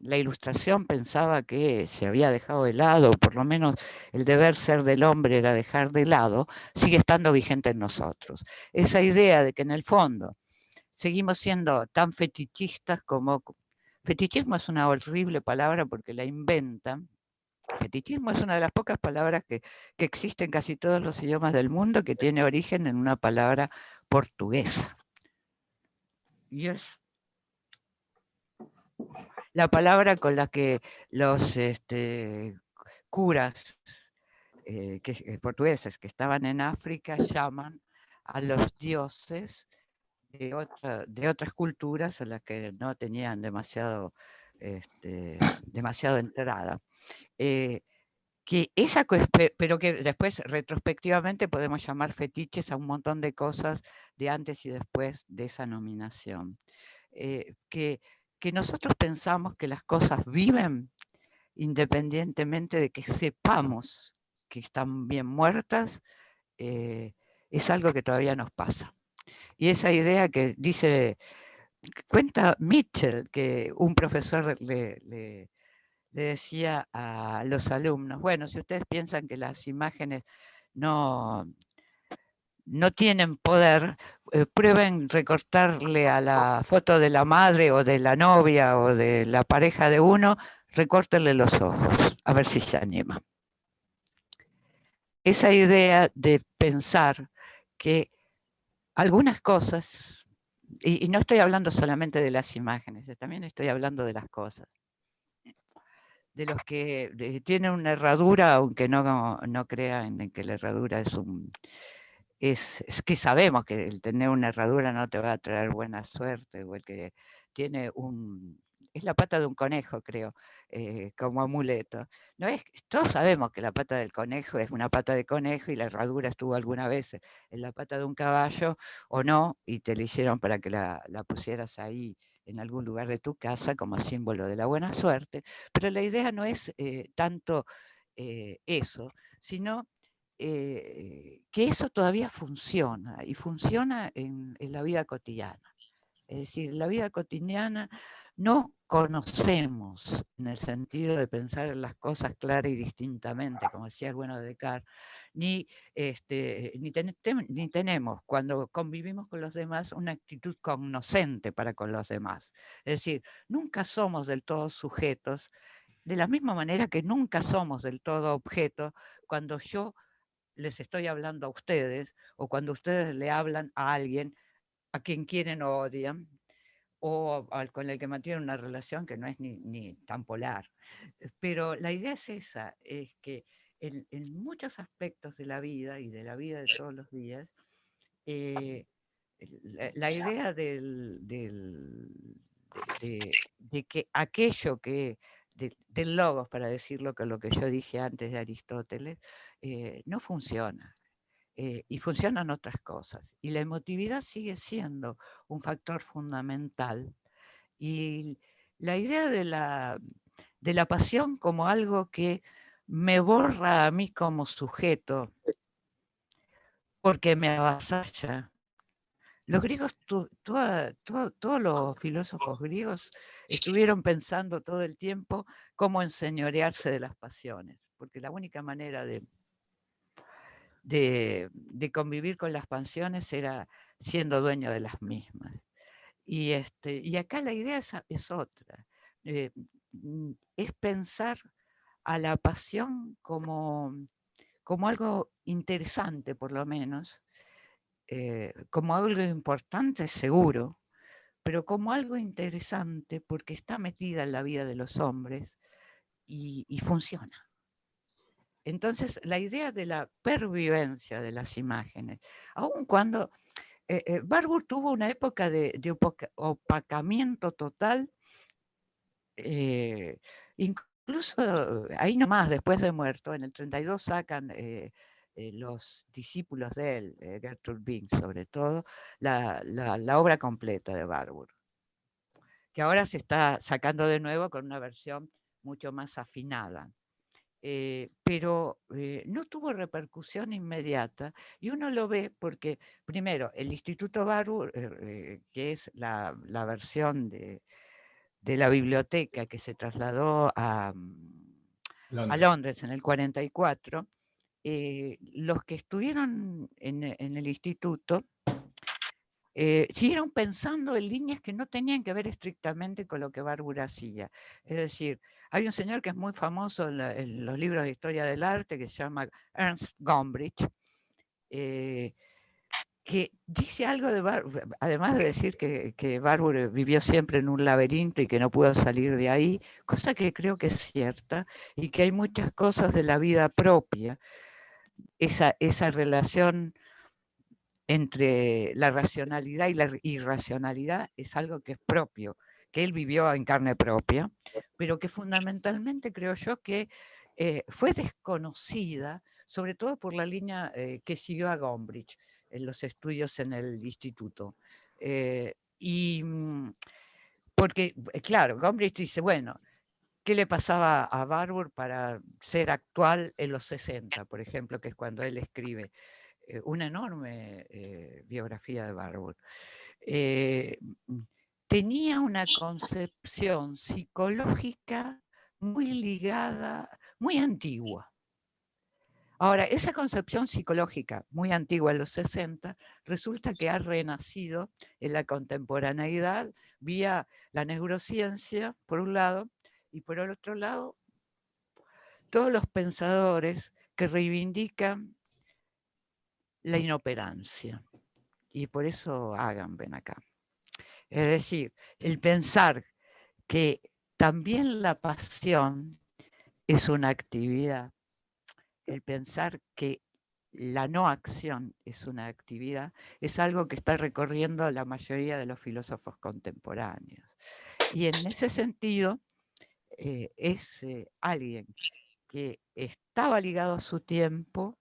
Ilustración pensaba que se había dejado de lado, o por lo menos el deber ser del hombre era dejar de lado, sigue estando vigente en nosotros. Esa idea de que en el fondo seguimos siendo tan fetichistas como... Fetichismo es una horrible palabra porque la inventan. Fetichismo es una de las pocas palabras que existen en casi todos los idiomas del mundo, que tiene origen en una palabra portuguesa. Y es la palabra con la que los curas portugueses que estaban en África llaman a los dioses de otras culturas a las que no tenían demasiado entrada. Pero que después retrospectivamente podemos llamar fetiches a un montón de cosas de antes y después de esa nominación. Que nosotros pensamos que las cosas viven independientemente de que sepamos que están bien muertas es algo que todavía nos pasa. Y esa idea que cuenta Mitchell, que un profesor le decía a los alumnos, bueno, si ustedes piensan que las imágenes no tienen poder, prueben recortarle a la foto de la madre o de la novia o de la pareja de uno, recórtenle los ojos, a ver si se anima. Esa idea de pensar que algunas cosas, y no estoy hablando solamente de las imágenes, también estoy hablando de las cosas, de los que tienen una herradura, aunque no crean en que la herradura es que sabemos que el tener una herradura no te va a traer buena suerte, o el que tiene es la pata de un conejo, creo, como amuleto. Todos sabemos que la pata del conejo es una pata de conejo y la herradura estuvo alguna vez en la pata de un caballo o no, y te la hicieron para que la pusieras ahí en algún lugar de tu casa como símbolo de la buena suerte, pero la idea no es tanto eso, sino que eso todavía funciona, y funciona en la vida cotidiana. Es decir, en la vida cotidiana no conocemos, en el sentido de pensar en las cosas clara y distintamente, como decía el bueno de Descartes, ni tenemos, cuando convivimos con los demás, una actitud cognoscente para con los demás. Es decir, nunca somos del todo sujetos, de la misma manera que nunca somos del todo objeto cuando yo les estoy hablando a ustedes, o cuando ustedes le hablan a alguien a quien quieren o odian, o con el que mantienen una relación que no es ni tan polar. Pero la idea es esa, es que en muchos aspectos de la vida y de la vida de todos los días, la idea de que aquello que del logos, para decirlo con lo que yo dije antes de Aristóteles, no funciona. Y funcionan otras cosas. Y la emotividad sigue siendo un factor fundamental. Y la idea de la pasión como algo que me borra a mí como sujeto, porque me avasalla. Los griegos, todos los filósofos griegos estuvieron pensando todo el tiempo cómo enseñorearse de las pasiones, porque la única manera de convivir con las pasiones era siendo dueño de las mismas. Y acá la idea es otra. Es pensar a la pasión como algo interesante, por lo menos, como algo importante, seguro, pero como algo interesante porque está metida en la vida de los hombres y funciona. Entonces, la idea de la pervivencia de las imágenes, aun cuando Barbour tuvo una época de opacamiento total, incluso ahí nomás, después de muerto, en el 32 sacan los discípulos de él, Gertrude Bing sobre todo, la obra completa de Barbour, que ahora se está sacando de nuevo con una versión mucho más afinada. Pero no tuvo repercusión inmediata, y uno lo ve porque, primero, el Instituto Barbour, que es la versión de la biblioteca que se trasladó a Londres en el 44, los que estuvieron en el instituto siguieron pensando en líneas que no tenían que ver estrictamente con lo que Barbour hacía. Es decir, hay un señor que es muy famoso en los libros de historia del arte, que se llama Ernst Gombrich, que dice algo de Barbour, además de decir que Barbour vivió siempre en un laberinto y que no pudo salir de ahí, cosa que creo que es cierta, y que hay muchas cosas de la vida propia, esa relación entre la racionalidad y la irracionalidad es algo que es propio, que él vivió en carne propia, pero que fundamentalmente creo yo que fue desconocida, sobre todo por la línea que siguió a Gombrich en los estudios en el instituto. Porque, claro, Gombrich dice, bueno, ¿qué le pasaba a Barbour para ser actual en los 60, por ejemplo, que es cuando él escribe? una enorme biografía de Barbour. Tenía una concepción psicológica muy ligada, muy antigua. Ahora, esa concepción psicológica muy antigua en los 60 resulta que ha renacido en la contemporaneidad vía la neurociencia, por un lado, y por el otro lado, todos los pensadores que reivindican la inoperancia. Y por eso ven acá. Es decir, el pensar que también la pasión es una actividad, el pensar que la no acción es una actividad, es algo que está recorriendo la mayoría de los filósofos contemporáneos. Y en ese sentido, es alguien que estaba ligado a su tiempo,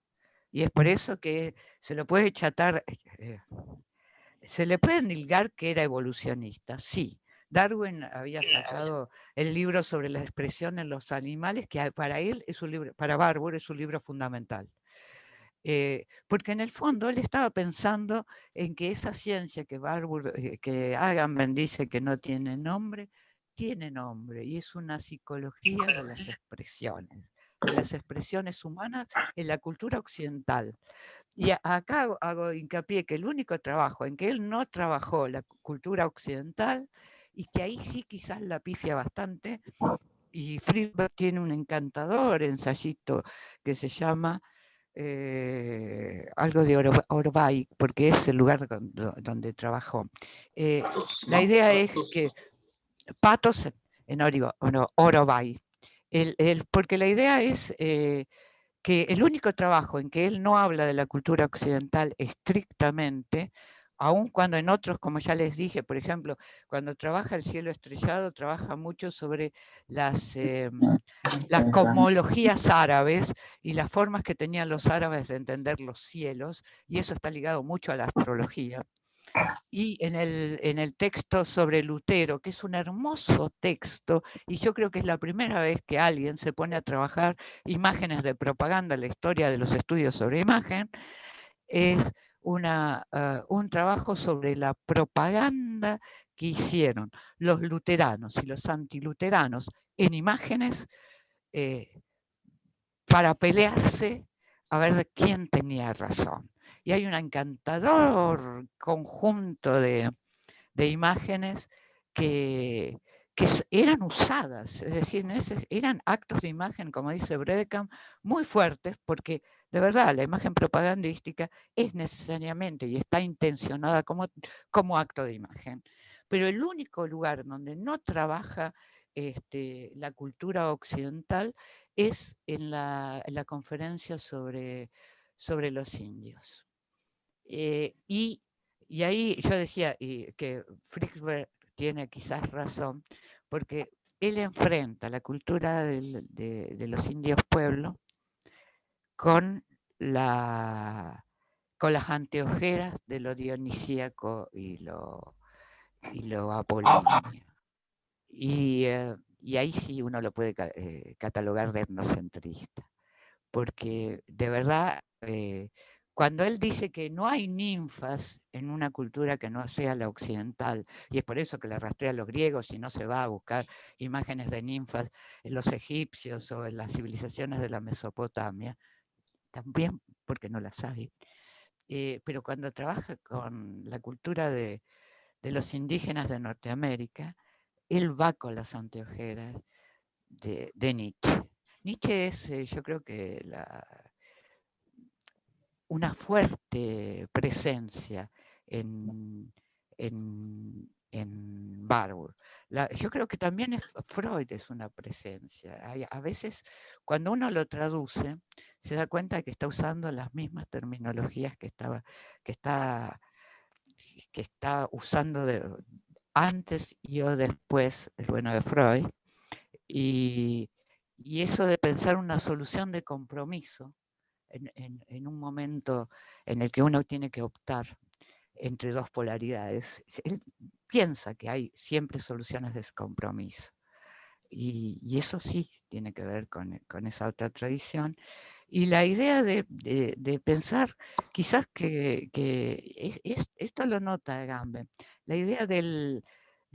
y es por eso que se lo puede chatar, se le puede endilgar que era evolucionista, sí. Darwin había sacado el libro sobre la expresión en los animales, que para él es un libro, para Barbour es un libro fundamental. Porque en el fondo él estaba pensando en que esa ciencia que Barbour, que Agamben dice que no tiene nombre y es una psicología de las expresiones humanas en la cultura occidental. Y acá hago hincapié que el único trabajo en que él no trabajó la cultura occidental, y que ahí sí quizás la pifia bastante, y Friedberg tiene un encantador ensayito que se llama algo de Orbay, porque es el lugar donde trabajó. La idea es que Patos en Orbay, porque la idea es que el único trabajo en que él no habla de la cultura occidental estrictamente, aun cuando en otros, como ya les dije, por ejemplo, cuando trabaja El cielo estrellado, trabaja mucho sobre las cosmologías árabes y las formas que tenían los árabes de entender los cielos, y eso está ligado mucho a la astrología. Y en el texto sobre Lutero, que es un hermoso texto, y yo creo que es la primera vez que alguien se pone a trabajar imágenes de propaganda en la historia de los estudios sobre imagen, es un trabajo sobre la propaganda que hicieron los luteranos y los antiluteranos en imágenes para pelearse a ver quién tenía razón. Y hay un encantador conjunto de imágenes que eran usadas, es decir, eran actos de imagen, como dice Bredecamp, muy fuertes, porque de verdad la imagen propagandística es necesariamente y está intencionada como acto de imagen. Pero el único lugar donde no trabaja la cultura occidental es en la conferencia sobre los indios. Y ahí yo decía que Friedberg tiene quizás razón, porque él enfrenta la cultura de los indios pueblos con las anteojeras de lo dionisíaco y lo apolíneo. Y ahí sí uno lo puede catalogar de etnocentrista, porque de verdad, cuando él dice que no hay ninfas en una cultura que no sea la occidental, y es por eso que le rastrea a los griegos y no se va a buscar imágenes de ninfas en los egipcios o en las civilizaciones de la Mesopotamia, también porque no las hay. Pero cuando trabaja con la cultura de los indígenas de Norteamérica, él va con las anteojeras de Nietzsche. Nietzsche es, yo creo que una fuerte presencia en Barbour. Yo creo que también Freud es una presencia. A veces, cuando uno lo traduce, se da cuenta de que está usando las mismas terminologías que está usando antes y o después el bueno de Freud. Y eso de pensar una solución de compromiso en un momento en el que uno tiene que optar entre dos polaridades. Él piensa que hay siempre soluciones de compromiso. Y eso sí tiene que ver con esa otra tradición. Y la idea de pensar, quizás esto lo nota Agamben, la idea de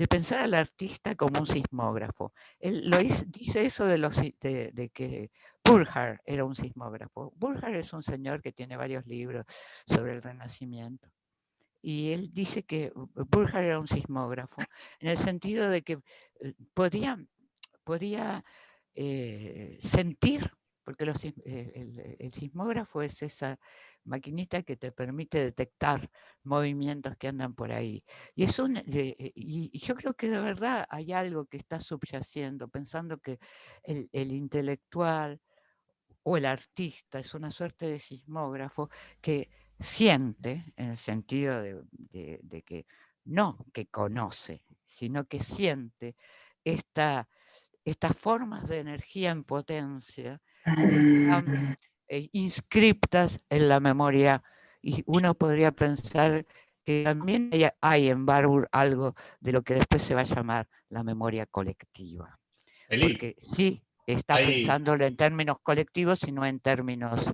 pensar al artista como un sismógrafo. Él dice eso de que Burckhardt era un sismógrafo. Burckhardt es un señor que tiene varios libros sobre el Renacimiento. Y él dice que Burckhardt era un sismógrafo, en el sentido de que podía sentir, porque el sismógrafo es esa maquinita que te permite detectar movimientos que andan por ahí. Y yo creo que de verdad hay algo que está subyaciendo, pensando que el intelectual o el artista es una suerte de sismógrafo que siente, en el sentido de que no que conoce, sino que siente estas formas de energía en potencia que están inscriptas en la memoria, y uno podría pensar que también hay en Barbour algo de lo que después se va a llamar la memoria colectiva. Eli, Porque sí, está ahí- pensándolo en términos colectivos y no en términos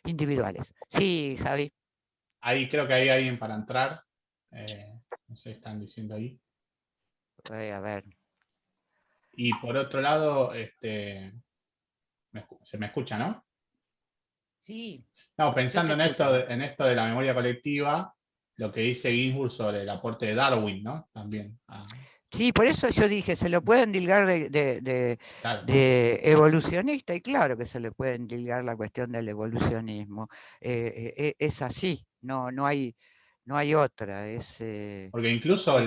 individuales. Sí, Javi. ahí creo que hay alguien para entrar. No sé, están diciendo ahí. A ver. Y por otro lado, se me escucha, ¿no? Sí. No, pensando Yo te escucho. en esto de la memoria colectiva, lo que dice Ginsburg sobre el aporte de Darwin, ¿no? También. Sí, por eso yo dije, se lo pueden tilgar Claro. de evolucionista, y claro que se le pueden tilgar la cuestión del evolucionismo. Es así, no hay otra. Porque incluso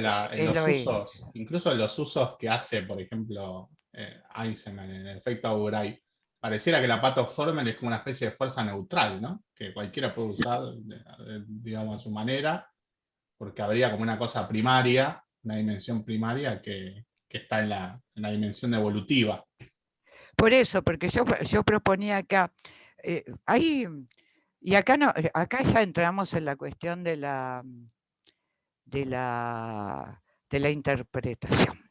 incluso en los usos que hace, por ejemplo, Eisenman en el efecto Auguray, pareciera que la Pato-Formel es como una especie de fuerza neutral, ¿no? Que cualquiera puede usar, digamos, a su manera, porque habría como una cosa primaria, una dimensión primaria que está en la dimensión evolutiva. Por eso, porque yo proponía acá, y acá ya entramos en la cuestión de la interpretación.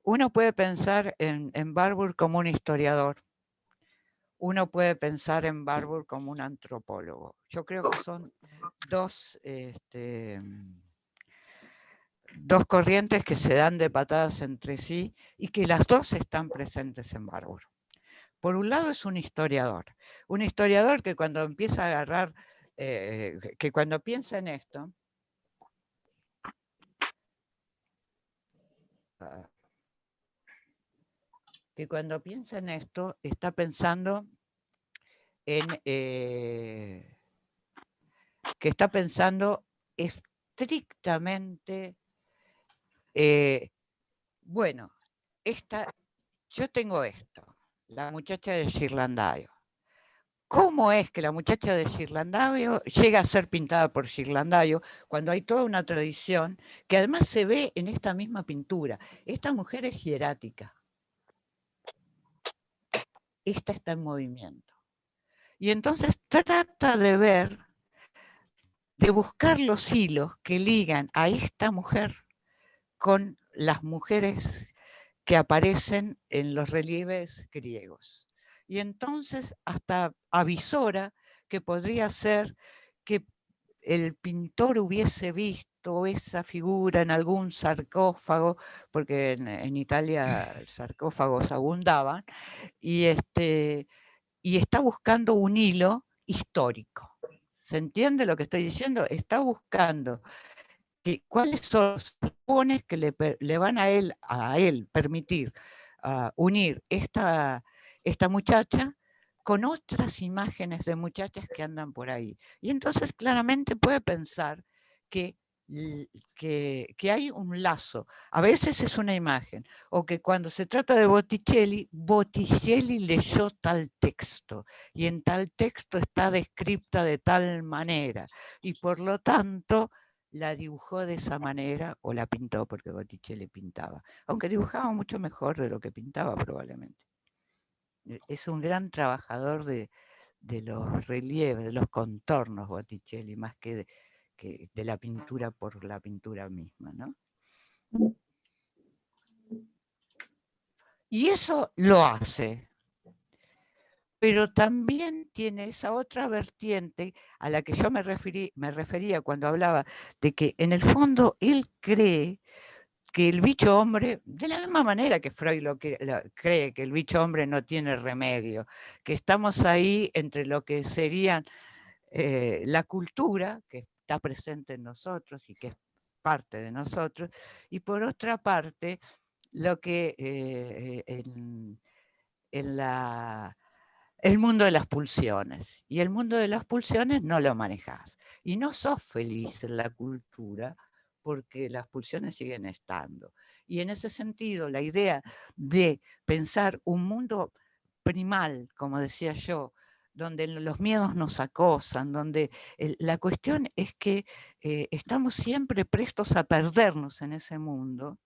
Uno puede pensar en Barbour como un historiador, uno puede pensar en Barbour como un antropólogo. Yo creo que son dos corrientes que se dan de patadas entre sí y que las dos están presentes en Barbour. Por un lado es un historiador que cuando empieza a agarrar, que cuando piensa en esto, está pensando estrictamente, bueno, yo tengo esto, la muchacha de Ghirlandaio. ¿Cómo es que la muchacha de Ghirlandaio llega a ser pintada por Ghirlandaio cuando hay toda una tradición que además se ve en esta misma pintura? Esta mujer es hierática. Esta está en movimiento. Y entonces trata de buscar los hilos que ligan a esta mujer con las mujeres que aparecen en los relieves griegos. Y entonces hasta avisora que podría ser que el pintor hubiese visto esa figura en algún sarcófago, porque en Italia sarcófagos abundaban, y está buscando un hilo histórico. ¿Se entiende lo que estoy diciendo? Está buscando cuáles son los tapones que le van a él permitir unir esta muchacha con otras imágenes de muchachas que andan por ahí. Y entonces claramente puede pensar que hay un lazo. A veces es una imagen, o que cuando se trata de Botticelli leyó tal texto, y en tal texto está descripta de tal manera, y por lo tanto la dibujó de esa manera, o la pintó, porque Botticelli pintaba, aunque dibujaba mucho mejor de lo que pintaba probablemente. Es un gran trabajador de los relieves, de los contornos Botticelli, más que de la pintura por la pintura misma, ¿no? Y eso lo hace pero también tiene esa otra vertiente a la que yo me refería cuando hablaba de que en el fondo él cree que el bicho hombre, de la misma manera que Freud cree que el bicho hombre no tiene remedio, que estamos ahí entre lo que serían la cultura, que está presente en nosotros y que es parte de nosotros, y por otra parte, lo que el mundo de las pulsiones. Y el mundo de las pulsiones no lo manejas. Y no sos feliz en la cultura porque las pulsiones siguen estando. Y en ese sentido, la idea de pensar un mundo primal, como decía yo, donde los miedos nos acosan, donde la cuestión es que estamos siempre prestos a perdernos en ese mundo,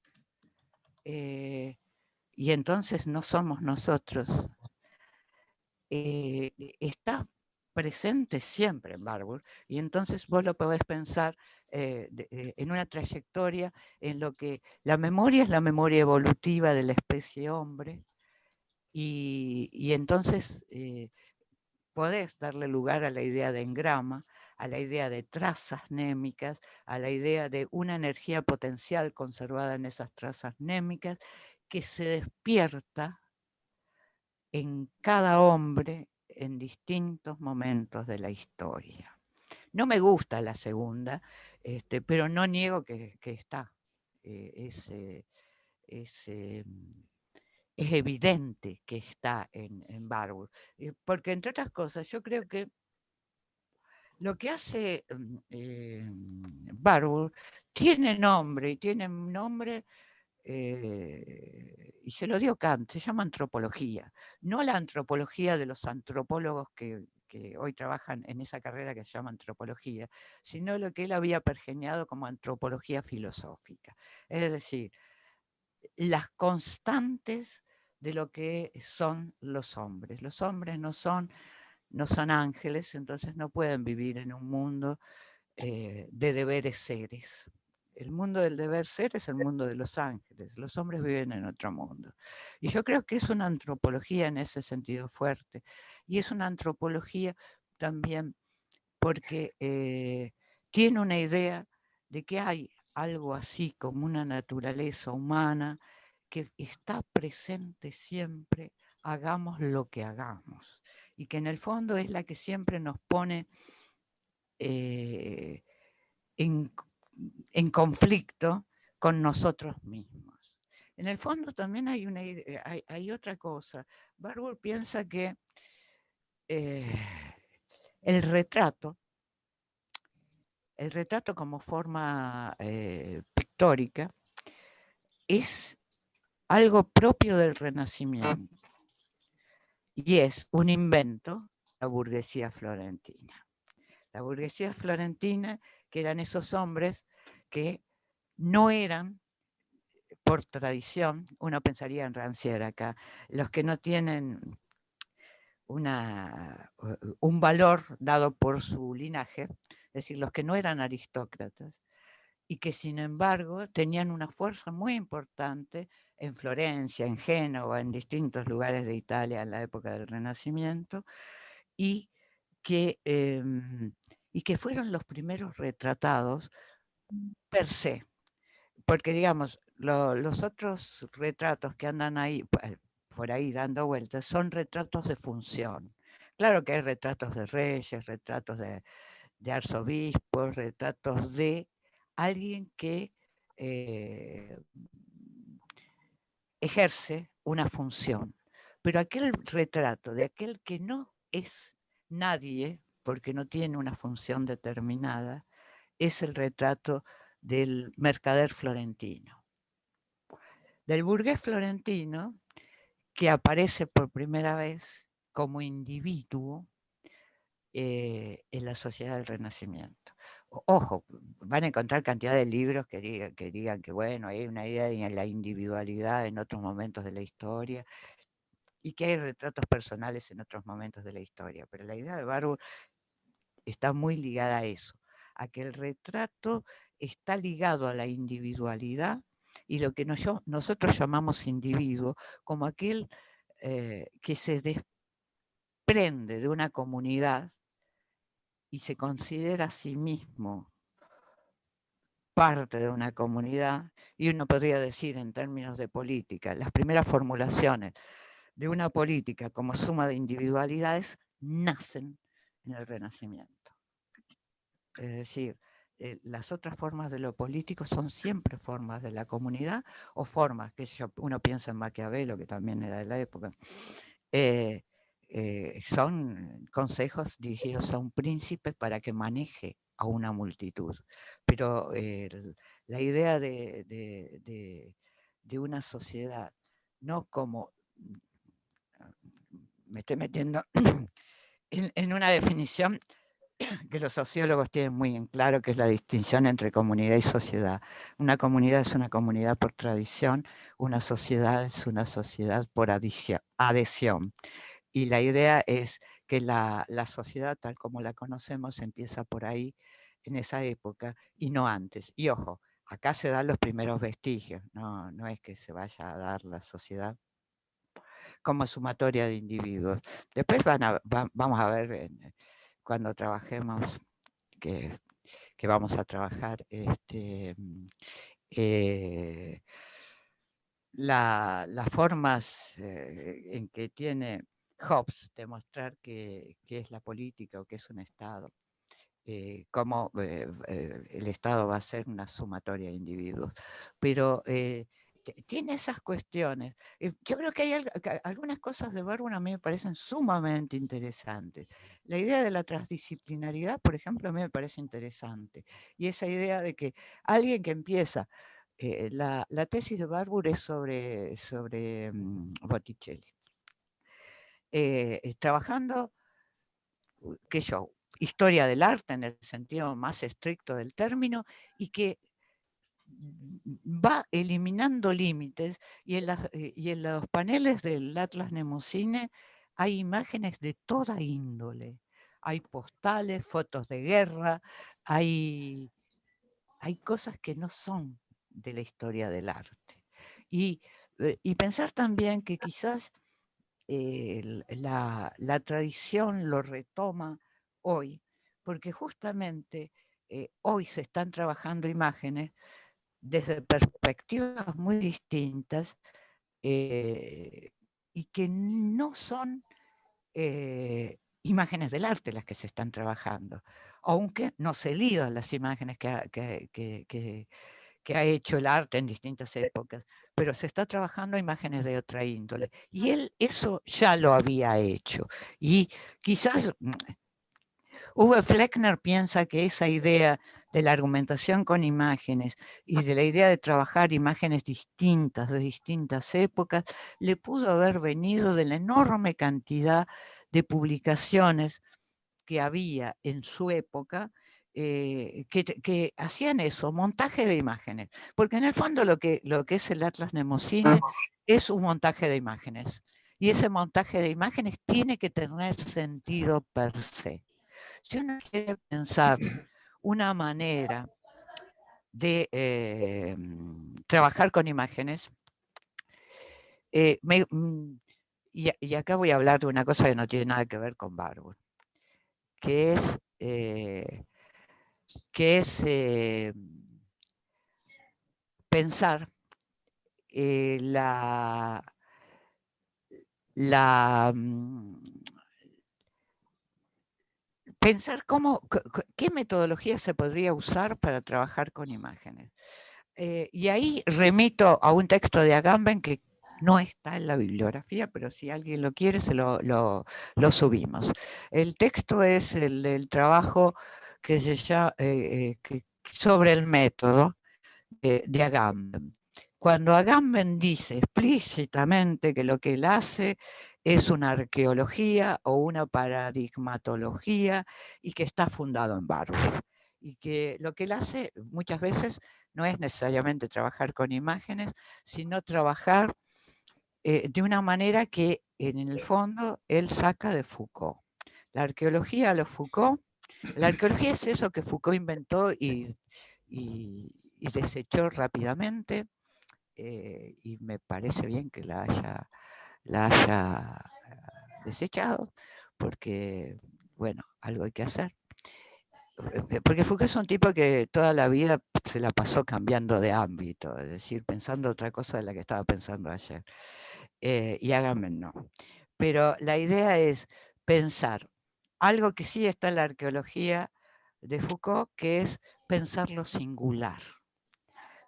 y entonces no somos nosotros. Está presente siempre en Barbour, y entonces vos lo podés pensar en una trayectoria en lo que la memoria es la memoria evolutiva de la especie hombre, y entonces podés darle lugar a la idea de engrama, a la idea de trazas némicas, a la idea de una energía potencial conservada en esas trazas némicas que se despierta en cada hombre en distintos momentos de la historia. No me gusta la segunda, pero no niego que está. Es evidente que está en Barbour. Porque entre otras cosas, yo creo que lo que hace Barbour tiene nombre, y tiene un nombre, y se lo dio Kant, se llama antropología. No la antropología de los antropólogos que hoy trabajan en esa carrera que se llama antropología, sino lo que él había pergeñado como antropología filosófica. Es decir, las constantes de lo que son los hombres. Los hombres no son ángeles, entonces no pueden vivir en un mundo de deberes seres. El mundo del deber ser es el mundo de los ángeles, los hombres viven en otro mundo. Y yo creo que es una antropología en ese sentido fuerte, y es una antropología también porque tiene una idea de que hay algo así como una naturaleza humana que está presente siempre, hagamos lo que hagamos, y que en el fondo es la que siempre nos pone en conflicto con nosotros mismos. En el fondo también hay otra cosa. Barbour piensa que el retrato como forma pictórica es algo propio del Renacimiento y es un invento de la burguesía florentina. La burguesía florentina, que eran esos hombres que no eran, por tradición, uno pensaría en Rancière acá, los que no tienen un valor dado por su linaje, es decir, los que no eran aristócratas, y que sin embargo tenían una fuerza muy importante en Florencia, en Génova, en distintos lugares de Italia en la época del Renacimiento, y que fueron los primeros retratados per se. Porque digamos, los otros retratos que andan ahí, por ahí dando vueltas, son retratos de función. Claro que hay retratos de reyes, retratos de arzobispos, retratos de alguien que ejerce una función. Pero aquel retrato de aquel que no es nadie, porque no tiene una función determinada, es el retrato del mercader florentino. Del burgués florentino, que aparece por primera vez como individuo en la sociedad del Renacimiento. Ojo, van a encontrar cantidad de libros que digan que bueno, hay una idea de la individualidad en otros momentos de la historia y que hay retratos personales en otros momentos de la historia, pero la idea de Barbour está muy ligada a eso, a que el retrato está ligado a la individualidad y lo que nosotros llamamos individuo como aquel que se desprende de una comunidad y se considera a sí mismo parte de una comunidad, y uno podría decir en términos de política, las primeras formulaciones de una política como suma de individualidades nacen en el Renacimiento. Es decir, las otras formas de lo político son siempre formas de la comunidad o formas, que uno piensa en Maquiavelo, que también era de la época, son consejos dirigidos a un príncipe para que maneje a una multitud. Pero la idea de una sociedad, no como, me estoy metiendo en una definición que los sociólogos tienen muy en claro, que es la distinción entre comunidad y sociedad. Una comunidad es una comunidad por tradición, una sociedad es una sociedad por adhesión. Y la idea es que la sociedad tal como la conocemos empieza por ahí, en esa época, y no antes. Y ojo, acá se dan los primeros vestigios, no es que se vaya a dar la sociedad como sumatoria de individuos. Después vamos a ver cuando trabajemos, que vamos a trabajar las formas en que tiene Hobbes de mostrar qué es la política o qué es un Estado, cómo el Estado va a ser una sumatoria de individuos. Pero tiene esas cuestiones. Yo creo que hay algunas cosas de Barbour a mí me parecen sumamente interesantes. La idea de la transdisciplinaridad, por ejemplo, a mí me parece interesante. Y esa idea de que alguien que empieza, la tesis de Barbour es sobre Botticelli. Trabajando, qué yo, historia del arte en el sentido más estricto del término, y que va eliminando límites, y en los paneles del Atlas Mnemosyne hay imágenes de toda índole. Hay postales, fotos de guerra, hay cosas que no son de la historia del arte. Y pensar también que quizás la tradición lo retoma hoy, porque justamente hoy se están trabajando imágenes desde perspectivas muy distintas y que no son imágenes del arte las que se están trabajando, aunque no se ligan las imágenes que ha hecho el arte en distintas épocas, pero se está trabajando imágenes de otra índole. Y él eso ya lo había hecho. Y quizás Uwe Fleckner piensa que esa idea de la argumentación con imágenes y de la idea de trabajar imágenes distintas de distintas épocas le pudo haber venido de la enorme cantidad de publicaciones que había en su época que hacían eso, montaje de imágenes. Porque en el fondo lo que es el Atlas Mnemosyne es un montaje de imágenes. Y ese montaje de imágenes tiene que tener sentido per se. Si uno quiere pensar una manera de trabajar con imágenes, y acá voy a hablar de una cosa que no tiene nada que ver con Barbour, que es pensar pensar qué metodología se podría usar para trabajar con imágenes. Y ahí remito a un texto de Agamben que no está en la bibliografía, pero si alguien lo quiere, lo subimos. El texto es el trabajo que se llama sobre el método de Agamben. Cuando Agamben dice explícitamente que lo que él hace es una arqueología o una paradigmatología y que está fundado en Barbour. Y que lo que él hace muchas veces no es necesariamente trabajar con imágenes, sino trabajar de una manera que en el fondo él saca de Foucault. La arqueología lo Foucault, la arqueología es eso que Foucault inventó y desechó rápidamente, y me parece bien que la haya desechado, porque, bueno, algo hay que hacer. Porque Foucault es un tipo que toda la vida se la pasó cambiando de ámbito, es decir, pensando otra cosa de la que estaba pensando ayer. Y Agamben no. Pero la idea es pensar algo que sí está en la arqueología de Foucault, que es pensar lo singular.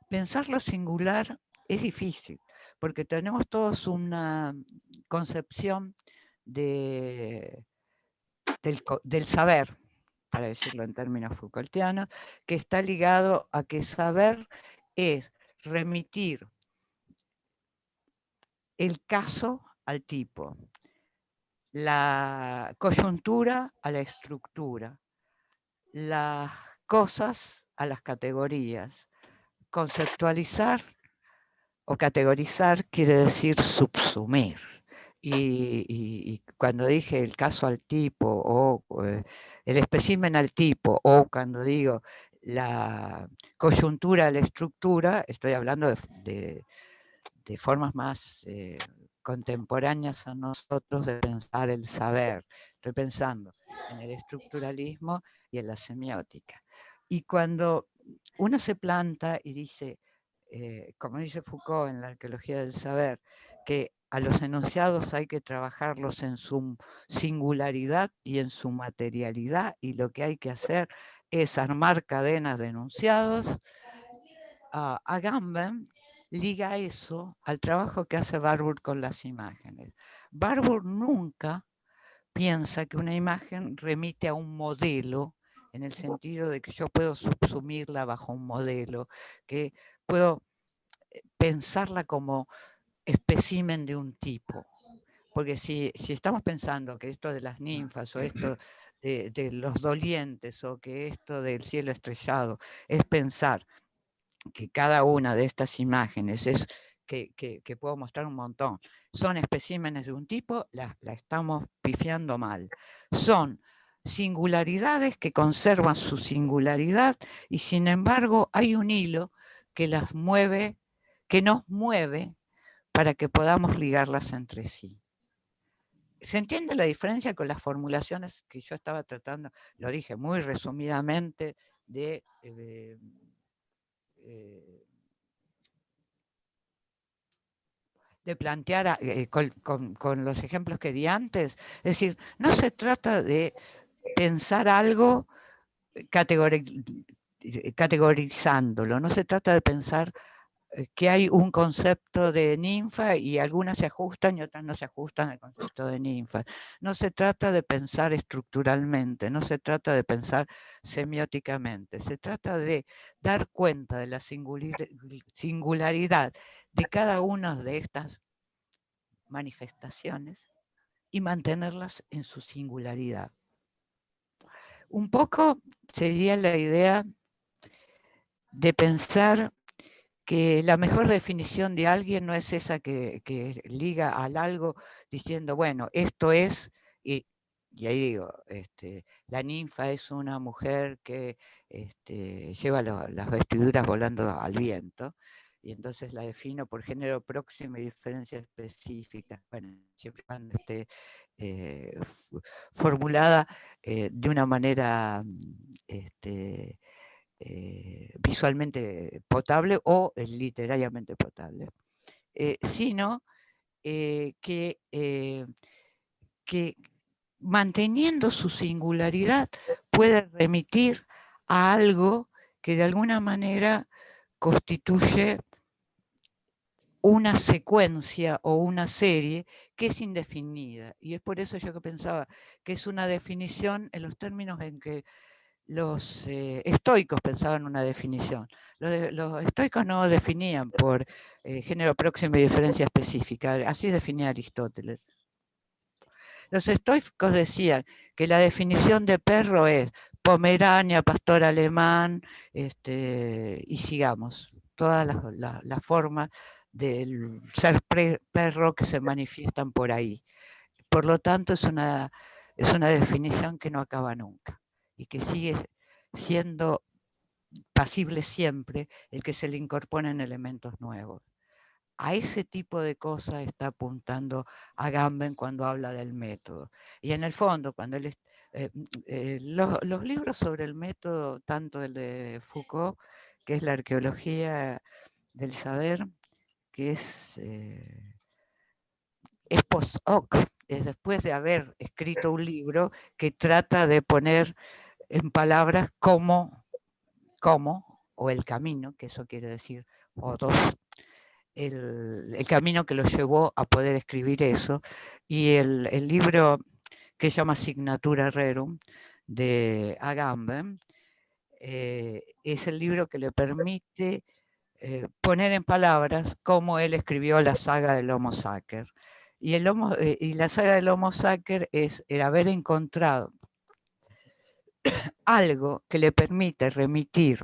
Pensar lo singular es difícil, porque tenemos todos una concepción del saber, para decirlo en términos Foucaultianos, que está ligado a que saber es remitir el caso al tipo, la coyuntura a la estructura, las cosas a las categorías. Conceptualizar o categorizar quiere decir subsumir. Y cuando dije el caso al tipo o el espécimen al tipo, o cuando digo la coyuntura a la estructura, estoy hablando de formas más contemporáneas a nosotros de pensar el saber. Estoy pensando en el estructuralismo y en la semiótica. Y cuando uno se planta y dice, como dice Foucault en la arqueología del saber, que a los enunciados hay que trabajarlos en su singularidad y en su materialidad, y lo que hay que hacer es armar cadenas de enunciados, Agamben liga eso al trabajo que hace Barbour con las imágenes. Barbour nunca piensa que una imagen remite a un modelo, en el sentido de que yo puedo subsumirla bajo un modelo, que puedo pensarla como espécimen de un tipo. Porque si estamos pensando que esto de las ninfas o esto de los dolientes o que esto del cielo estrellado es pensar que cada una de estas imágenes es que puedo mostrar un montón, son especímenes de un tipo, la estamos pifiando mal. Son singularidades que conservan su singularidad y sin embargo hay un hilo que las mueve, que nos mueve para que podamos ligarlas entre sí. ¿Se entiende la diferencia con las formulaciones que yo estaba tratando? Lo dije muy resumidamente de plantear con los ejemplos que di antes. Es decir, no se trata de pensar algo categorizándolo, no se trata de pensar que hay un concepto de ninfa y algunas se ajustan y otras no se ajustan al concepto de ninfa. No se trata de pensar estructuralmente, no se trata de pensar semióticamente, se trata de dar cuenta de la singularidad de cada una de estas manifestaciones y mantenerlas en su singularidad. Un poco sería la idea de pensar que la mejor definición de alguien no es esa que liga al algo diciendo, bueno, esto es, y ahí digo, la ninfa es una mujer que lleva las vestiduras volando al viento, y entonces la defino por género próximo y diferencia específica, bueno, siempre cuando esté formulada de una manera visualmente potable o literariamente potable, sino que manteniendo su singularidad puede remitir a algo que de alguna manera constituye una secuencia o una serie que es indefinida. Y es por eso yo que pensaba que es una definición en los términos en que los estoicos pensaban una definición. Los estoicos no definían por género próximo y diferencia específica, así definía Aristóteles. Los estoicos decían que la definición de perro es Pomerania, pastor alemán, y sigamos, todas las formas del ser perro que se manifiestan por ahí. Por lo tanto, es una definición que no acaba nunca y que sigue siendo pasible siempre el que se le incorporen elementos nuevos. A ese tipo de cosas está apuntando Agamben cuando habla del método. Y en el fondo, cuando él los libros sobre el método, tanto el de Foucault, que es la arqueología del saber, que es post hoc, es después de haber escrito un libro que trata de poner en palabras cómo, o el camino, que eso quiere decir, o dos, el camino que lo llevó a poder escribir eso, y el libro que se llama Signatura Rerum, de Agamben, es el libro que le permite poner en palabras cómo él escribió la saga del Homo Sacer. Y la saga del Homo Sacer es el haber encontrado algo que le permite remitir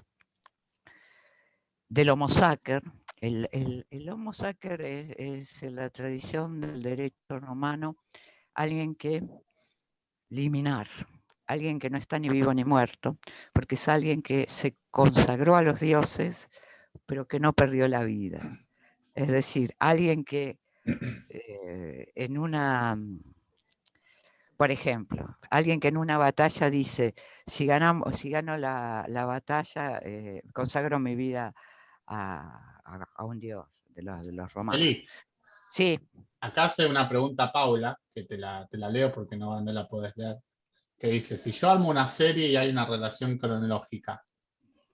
del Homo Sacer. El Homo Sacer es en la tradición del derecho romano alguien que liminar, alguien que no está ni vivo ni muerto, porque es alguien que se consagró a los dioses, pero que no perdió la vida. Es decir, alguien que en una, por ejemplo, alguien que en una batalla dice, si gano la batalla, consagro mi vida a un dios de los romanos. Eli, sí. Acá hace una pregunta Paula, que te la leo porque no la podés leer, que dice, si yo armo una serie y hay una relación cronológica,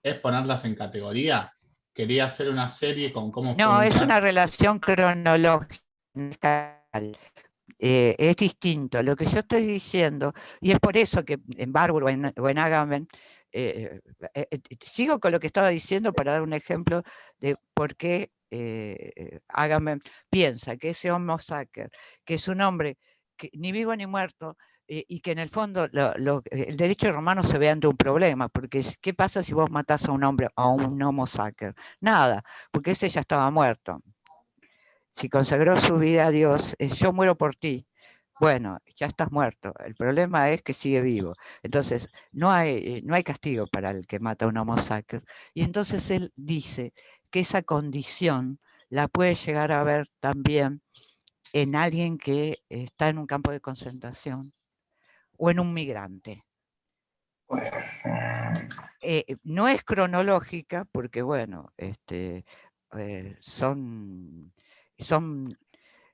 ¿es ponerlas en categoría? Quería hacer una serie con cómo No, fue es una relación cronológica. Es distinto. Lo que yo estoy diciendo, y es por eso que en Barbour o en Agamben, sigo con lo que estaba diciendo para dar un ejemplo de por qué Agamben piensa que ese Homo Sacer, que es un hombre que, ni vivo ni muerto, y que en el fondo el derecho romano se ve ante un problema, porque ¿qué pasa si vos matás a un hombre, a un Homo Sacer? Nada, porque ese ya estaba muerto. Si consagró su vida a Dios, yo muero por ti. Bueno, ya estás muerto. El problema es que sigue vivo. Entonces, no hay castigo para el que mata a un Homo Sacer. Y entonces él dice que esa condición la puede llegar a ver también en alguien que está en un campo de concentración o en un migrante. No es cronológica porque, bueno, son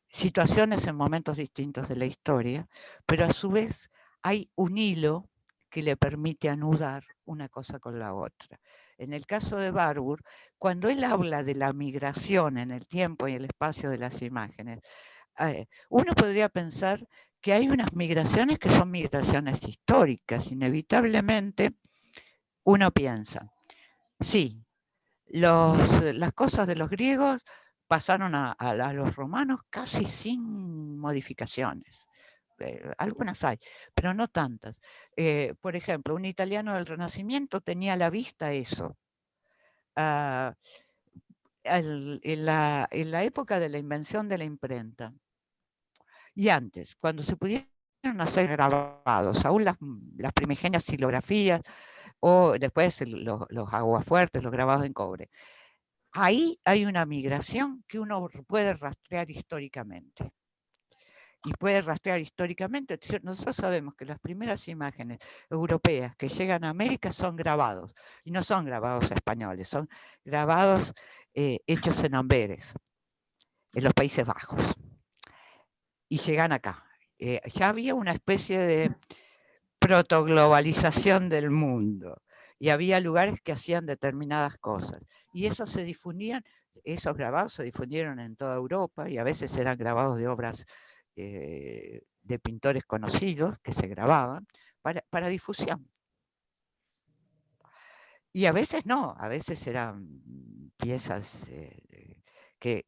situaciones en momentos distintos de la historia, pero a su vez hay un hilo que le permite anudar una cosa con la otra. En el caso de Barbour, cuando él habla de la migración en el tiempo y el espacio de las imágenes, uno podría pensar que hay unas migraciones que son migraciones históricas. Inevitablemente uno piensa, sí, las cosas de los griegos pasaron a los romanos casi sin modificaciones. Algunas hay, pero no tantas. Por ejemplo, un italiano del Renacimiento tenía a la vista eso. En la época de la invención de la imprenta y antes, cuando se pudieron hacer grabados, aún las primigenias xilografías o después los aguafuertes, los grabados en cobre, ahí hay una migración que uno puede rastrear históricamente. Y puede rastrear históricamente. Nosotros sabemos que las primeras imágenes europeas que llegan a América son grabados. Y no son grabados españoles, son grabados hechos en Amberes, en los Países Bajos. Y llegan acá. Ya había una especie de protoglobalización del mundo. Y había lugares que hacían determinadas cosas. Y eso se difundían, esos grabados se difundieron en toda Europa y a veces eran grabados de obras de pintores conocidos que se grababan para difusión. Y a veces no, a veces eran piezas que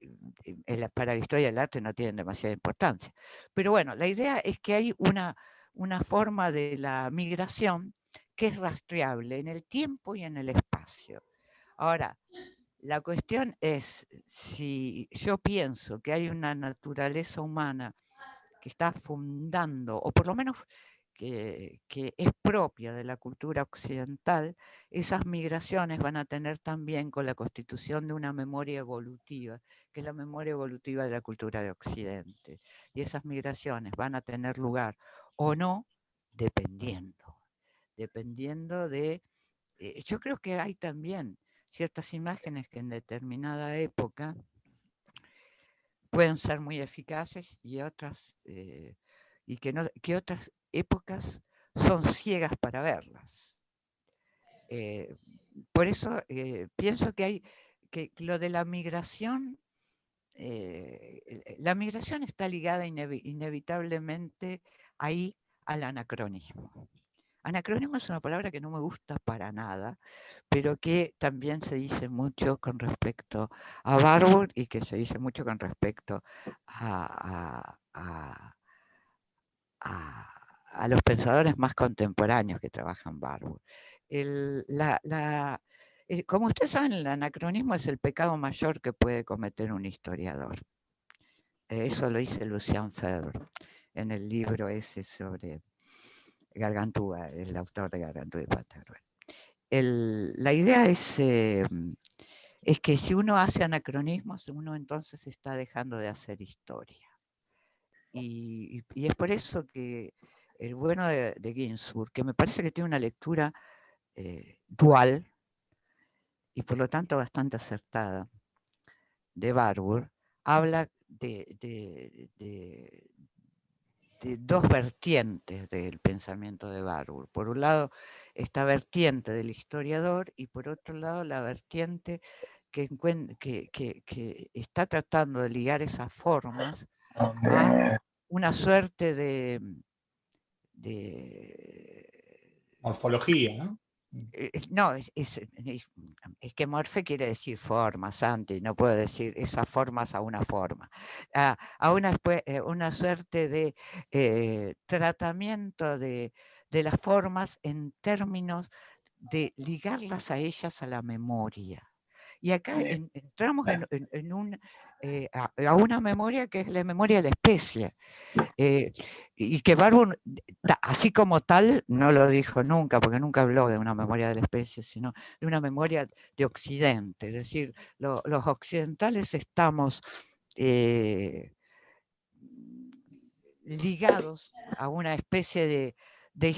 para la historia del arte no tienen demasiada importancia. Pero bueno, la idea es que hay una forma de la migración que es rastreable en el tiempo y en el espacio. Ahora, la cuestión es si yo pienso que hay una naturaleza humana que está fundando, o por lo menos que es propia de la cultura occidental, esas migraciones van a tener también con la constitución de una memoria evolutiva, que es la memoria evolutiva de la cultura de Occidente. Y esas migraciones van a tener lugar o no, dependiendo de... yo creo que hay también ciertas imágenes que en determinada época pueden ser muy eficaces y otras, y que otras épocas son ciegas para verlas. Por eso pienso que hay que lo de la migración está ligada inevitablemente ahí al anacronismo. Anacronismo es una palabra que no me gusta para nada, pero que también se dice mucho con respecto a Barbour y que se dice mucho con respecto a los pensadores más contemporáneos que trabajan Barbour. Como ustedes saben, el anacronismo es el pecado mayor que puede cometer un historiador. Eso lo dice Lucien Febvre en el libro ese sobre Gargantúa, el autor de Gargantúa y Pantagruel. La idea es que si uno hace anacronismos, uno entonces está dejando de hacer historia. Y es por eso que el bueno de Ginsburg, que me parece que tiene una lectura dual y por lo tanto bastante acertada, de Barbour, habla de dos vertientes del pensamiento de Barbour. Por un lado, esta vertiente del historiador y por otro lado, la vertiente que está tratando de ligar esas formas a una suerte de morfología, ¿no? No, es que morfe quiere decir forma, Santi, no puedo decir esas formas a una forma. A una suerte de tratamiento de las formas en términos de ligarlas a ellas a la memoria. Y acá entramos a una memoria que es la memoria de la especie. Y que Barbour, así como tal, no lo dijo nunca, porque nunca habló de una memoria de la especie, sino de una memoria de Occidente. Es decir, los occidentales estamos ligados a una especie de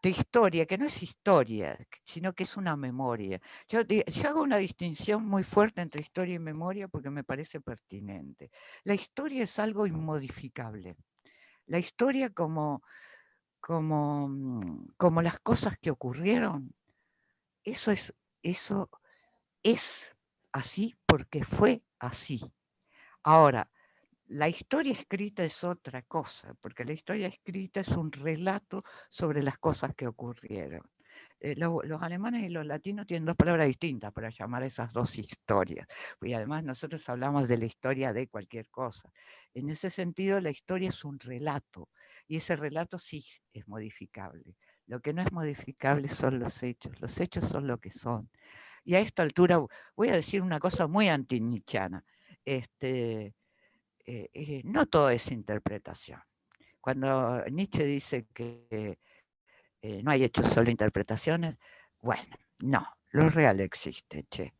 historia, que no es historia, sino que es una memoria. Yo hago una distinción muy fuerte entre historia y memoria porque me parece pertinente. La historia es algo inmodificable. La historia como las cosas que ocurrieron, eso es así porque fue así. Ahora, la historia escrita es otra cosa, porque la historia escrita es un relato sobre las cosas que ocurrieron. Los alemanes y los latinos tienen dos palabras distintas para llamar esas dos historias. Y además nosotros hablamos de la historia de cualquier cosa. En ese sentido, la historia es un relato, y ese relato sí es modificable. Lo que no es modificable son los hechos son lo que son. Y a esta altura voy a decir una cosa muy anti-nietzscheana. No todo es interpretación. Cuando Nietzsche dice que no hay hechos, solo interpretaciones, bueno, no, lo real existe, che.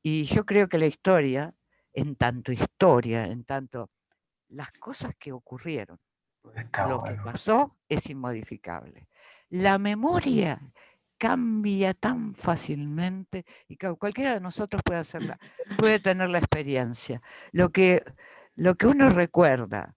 Y yo creo que la historia, en tanto las cosas que ocurrieron, lo que pasó es inmodificable. La memoria cambia tan fácilmente y cualquiera de nosotros puede tener la experiencia. Lo que uno recuerda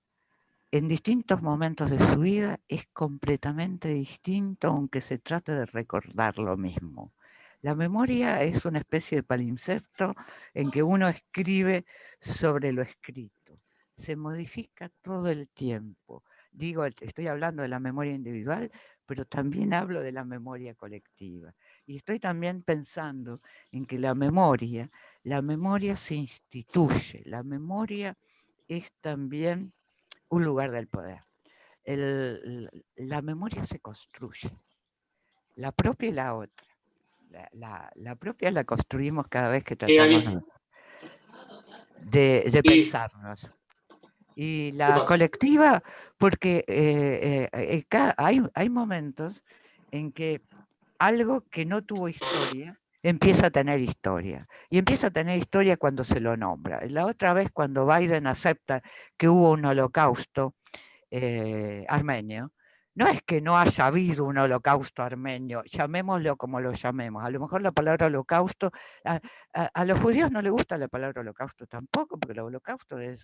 en distintos momentos de su vida es completamente distinto, aunque se trate de recordar lo mismo. La memoria es una especie de palimpsesto en que uno escribe sobre lo escrito. Se modifica todo el tiempo. Digo, estoy hablando de la memoria individual, pero también hablo de la memoria colectiva. Y estoy también pensando en que la memoria se instituye. La memoria es también un lugar del poder. La memoria se construye, la propia y la otra. La propia la construimos cada vez que tratamos de pensarnos. Y ¿Qué la pasa? colectiva, porque hay momentos en que algo que no tuvo historia empieza a tener historia. Y empieza a tener historia cuando se lo nombra. La otra vez, cuando Biden acepta que hubo un holocausto armenio, no es que no haya habido un holocausto armenio, llamémoslo como lo llamemos. A lo mejor la palabra holocausto, a los judíos no les gusta la palabra holocausto tampoco, porque el holocausto es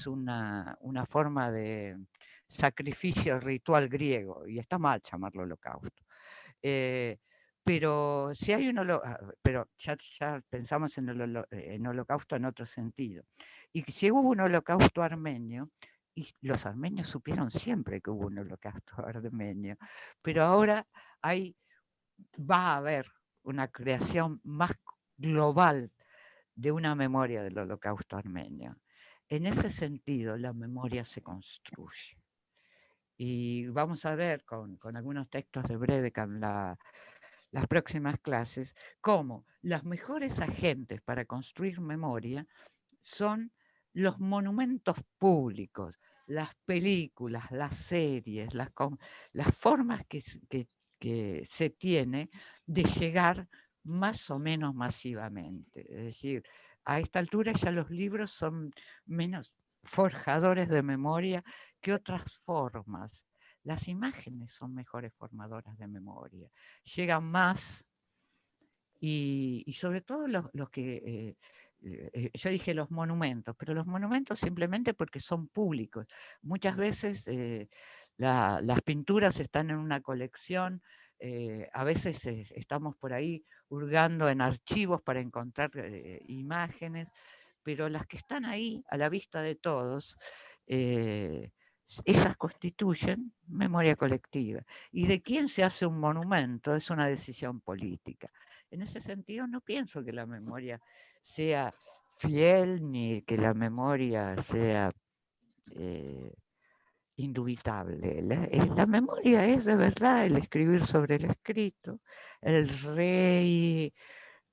una forma de sacrificio ritual griego, y está mal llamarlo holocausto. Pero si hay pero ya pensamos en holocausto en otro sentido. Y si hubo un holocausto armenio, y los armenios supieron siempre que hubo un holocausto armenio, pero ahora va a haber una creación más global de una memoria del holocausto armenio. En ese sentido, la memoria se construye. Y vamos a ver con algunos textos de Bredeck en las próximas clases, cómo los mejores agentes para construir memoria son los monumentos públicos, las películas, las series, las formas que se tiene de llegar más o menos masivamente. Es decir, a esta altura ya los libros son menos forjadores de memoria que otras formas. Las imágenes son mejores formadoras de memoria, llegan más y sobre todo los que, yo dije los monumentos, pero los monumentos simplemente porque son públicos. Muchas veces las pinturas están en una colección, a veces estamos por ahí hurgando en archivos para encontrar imágenes, pero las que están ahí a la vista de todos, esas constituyen memoria colectiva. Y de quién se hace un monumento es una decisión política. En ese sentido, no pienso que la memoria sea fiel ni que la memoria sea indubitable. La memoria es de verdad el escribir sobre el escrito, el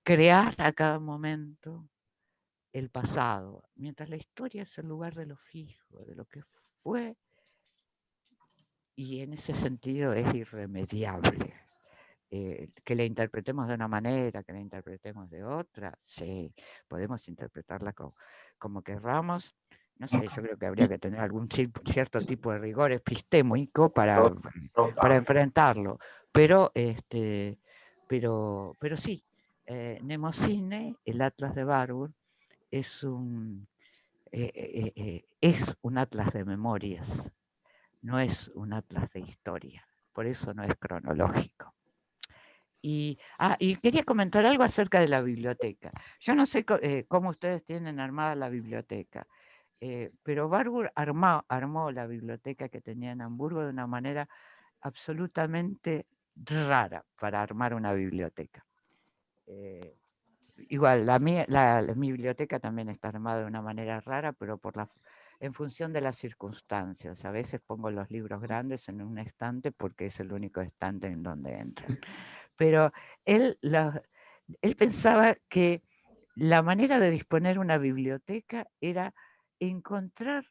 recrear a cada momento el pasado, mientras la historia es el lugar de lo fijo, de lo que fue, y en ese sentido es irremediable. Que la interpretemos de una manera, que la interpretemos de otra, sí, podemos interpretarla como querramos. No sé, yo creo que habría que tener algún cierto tipo de rigor epistémico para enfrentarlo. Pero sí, Mnemosine, el Atlas de Barbour, es un atlas de memorias, no es un atlas de historia, por eso no es cronológico. Y quería comentar algo acerca de la biblioteca. Yo no sé cómo ustedes tienen armada la biblioteca, pero Barbour armó la biblioteca que tenía en Hamburgo de una manera absolutamente rara para armar una biblioteca. Igual, mi biblioteca también está armada de una manera rara, pero en función de las circunstancias. A veces pongo los libros grandes en un estante porque es el único estante en donde entran. Pero él pensaba que la manera de disponer una biblioteca era encontrar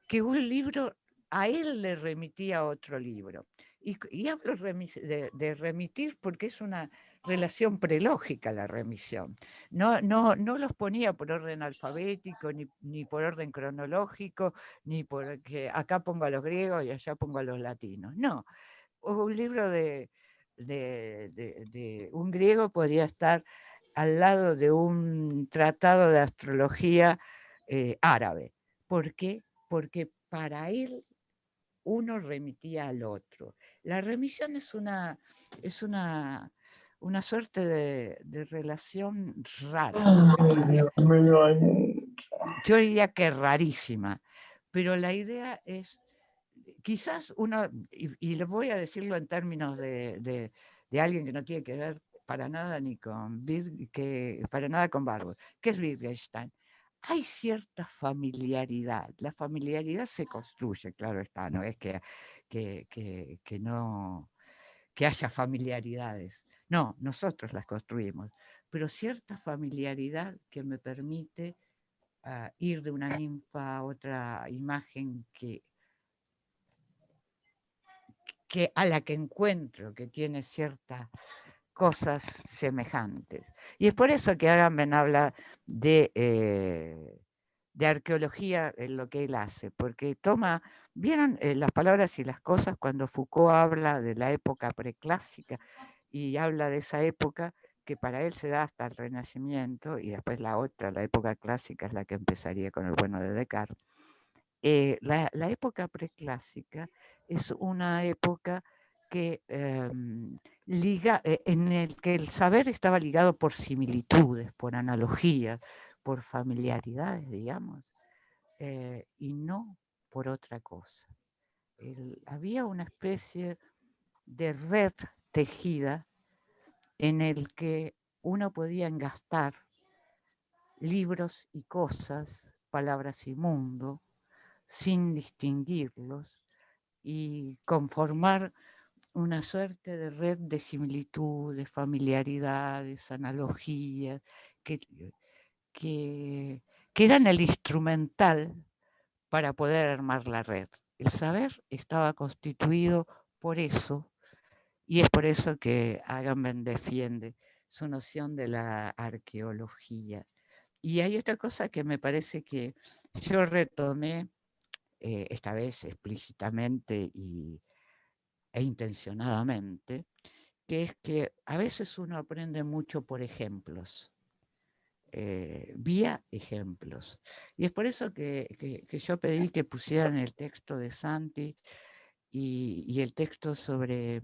que un libro a él le remitía a otro libro. Y hablo de remitir porque es una relación prelógica la remisión. No los ponía por orden alfabético, ni por orden cronológico, ni porque acá pongo a los griegos y allá pongo a los latinos. No, un libro de un griego podía estar al lado de un tratado de astrología árabe. ¿Por qué? Porque para él uno remitía al otro. La remisión es una suerte de relación rara. Yo diría que rarísima, pero la idea es, quizás uno, y le voy a decirlo en términos de alguien que no tiene que ver para nada para nada con Barbour, que es Wittgenstein. Hay cierta familiaridad. La familiaridad se construye, claro está, no es que haya familiaridades. No, nosotros las construimos, pero cierta familiaridad que me permite ir de una ninfa a otra imagen que a la que encuentro que tiene ciertas cosas semejantes. Y es por eso que Agamben habla de arqueología en lo que él hace, porque toma, ¿vieron las palabras y las cosas cuando Foucault habla de la época preclásica y habla de esa época que para él se da hasta el Renacimiento y después la otra, la época clásica, es la que empezaría con el bueno de Descartes? La época preclásica es una época que en el que el saber estaba ligado por similitudes, por analogías, por familiaridades, digamos, y no por otra cosa. Había una especie de red tejida en el que uno podía engastar libros y cosas, palabras y mundo, sin distinguirlos, y conformar una suerte de red de similitudes, familiaridades, analogías, que eran el instrumental para poder armar la red. El saber estaba constituido por eso, y es por eso que Agamben defiende su noción de la arqueología. Y hay otra cosa que me parece que yo retomé, esta vez explícitamente e intencionadamente, que es que a veces uno aprende mucho por ejemplos, vía ejemplos. Y es por eso que yo pedí que pusieran el texto de Santi y el texto sobre...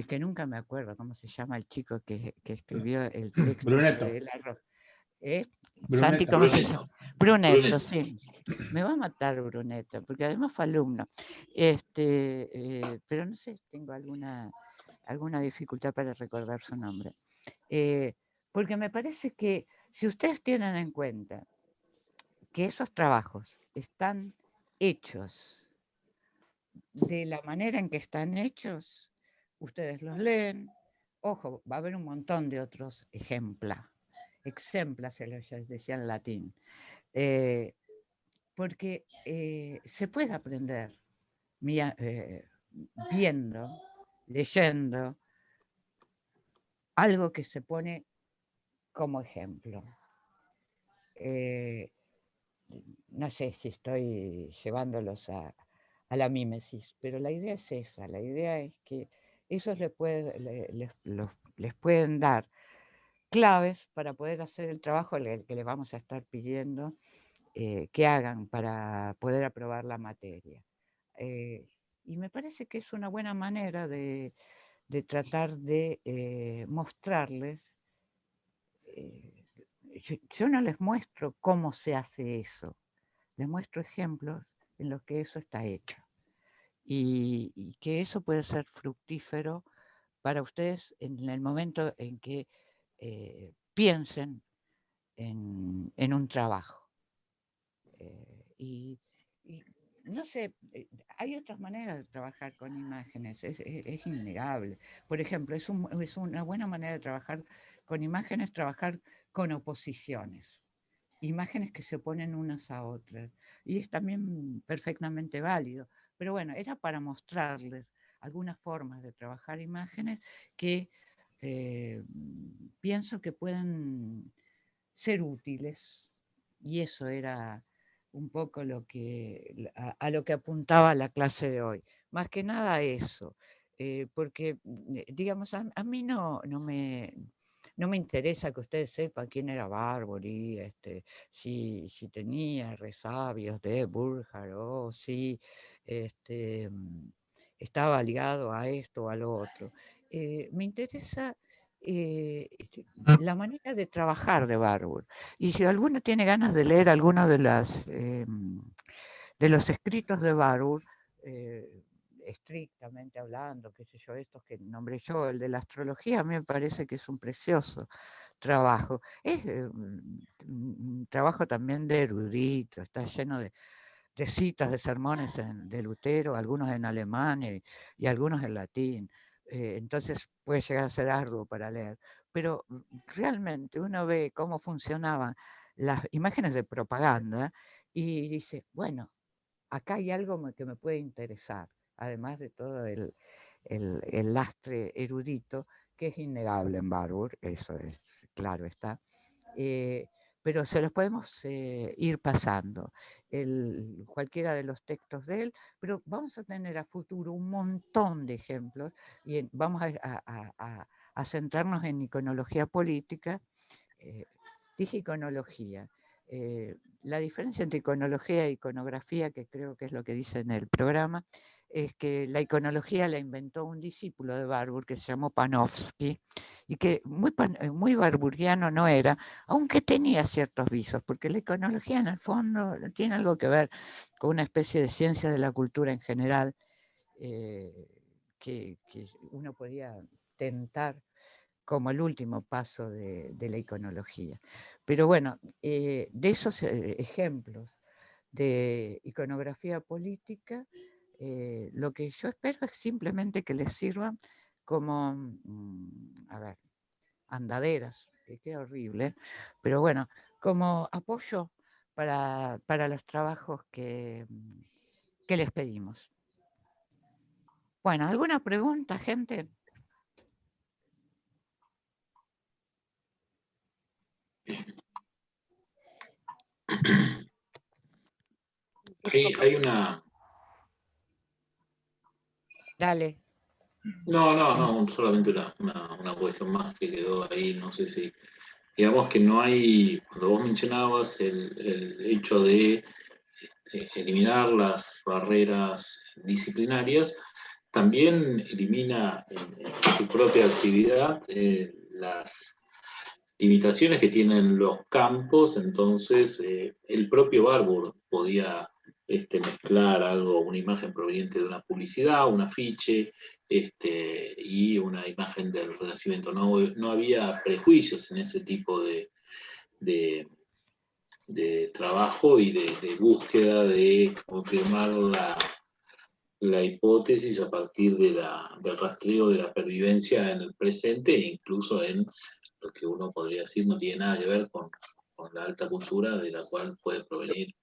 que nunca me acuerdo cómo se llama el chico que escribió el texto Brunetto. sobre el arroz. Brunetto. Santi, ¿cómo se llama? Brunetto. Sí. Me va a matar Brunetto, porque además fue alumno. Pero no sé, tengo alguna dificultad para recordar su nombre. Porque me parece que si ustedes tienen en cuenta que esos trabajos están hechos de la manera en que están hechos, ustedes los leen. Ojo, va a haber un montón de otros exemplas, se los decía en latín, porque se puede aprender viendo, leyendo, algo que se pone como ejemplo. No sé si estoy llevándolos a la mímesis, pero la idea es esa, la idea es que esos les pueden dar claves para poder hacer el trabajo que les vamos a estar pidiendo que hagan para poder aprobar la materia. Y me parece que es una buena manera de tratar de mostrarles. Yo no les muestro cómo se hace eso, les muestro ejemplos en los que eso está hecho y que eso puede ser fructífero para ustedes en el momento en que piensen en un trabajo. Y no sé, hay otras maneras de trabajar con imágenes, es innegable. Por ejemplo, es una buena manera de trabajar con imágenes, trabajar con oposiciones, imágenes que se oponen unas a otras. Y es también perfectamente válido. Pero bueno, era para mostrarles algunas formas de trabajar imágenes que pienso que pueden ser útiles. Y eso era un poco a lo que apuntaba la clase de hoy. Más que nada eso, porque, digamos, a mí no me interesa que ustedes sepan quién era Barbary, si tenía resabios de Burckhardt o si estaba ligado a esto o a lo otro. Me interesa la manera de trabajar de Barbour. Y si alguno tiene ganas de leer alguno de los escritos de Barbour, estrictamente hablando, qué sé yo, estos que nombré yo, el de la astrología, a mí me parece que es un precioso trabajo. Es un trabajo también de erudito, está lleno de citas de sermones de Lutero, algunos en alemán y algunos en latín. entonces puede llegar a ser arduo para leer. Pero realmente uno ve cómo funcionaban las imágenes de propaganda y dice, bueno, acá hay algo que me puede interesar, además de todo el lastre erudito, que es innegable en Barbour, eso es claro está. Pero se los podemos ir pasando, cualquiera de los textos de él, pero vamos a tener a futuro un montón de ejemplos y vamos a centrarnos en iconología política. Dije iconología. La diferencia entre iconología e iconografía, que creo que es lo que dice en el programa, es que la iconología la inventó un discípulo de Barbour que se llamó Panofsky, y que muy barburiano no era, aunque tenía ciertos visos, porque la iconología en el fondo tiene algo que ver con una especie de ciencia de la cultura en general, que uno podía tentar como el último paso de la iconología. Pero bueno, de esos ejemplos de iconografía política, lo que yo espero es simplemente que les sirvan como, a ver, andaderas, que queda horrible, pero bueno, como apoyo para los trabajos que les pedimos. Bueno, ¿alguna pregunta, gente? Hay una... Dale. No, solamente una cuestión más que quedó ahí, no sé si, digamos que no hay, cuando vos mencionabas el hecho de eliminar las barreras disciplinarias, también elimina en su propia actividad las limitaciones que tienen los campos, entonces el propio Barbour podía mezclar algo, una imagen proveniente de una publicidad, un afiche, y una imagen del Renacimiento. No había prejuicios en ese tipo de trabajo y de búsqueda de confirmar la hipótesis a partir del rastreo de la pervivencia en el presente e incluso en lo que uno podría decir no tiene nada que ver con la alta cultura de la cual puede provenir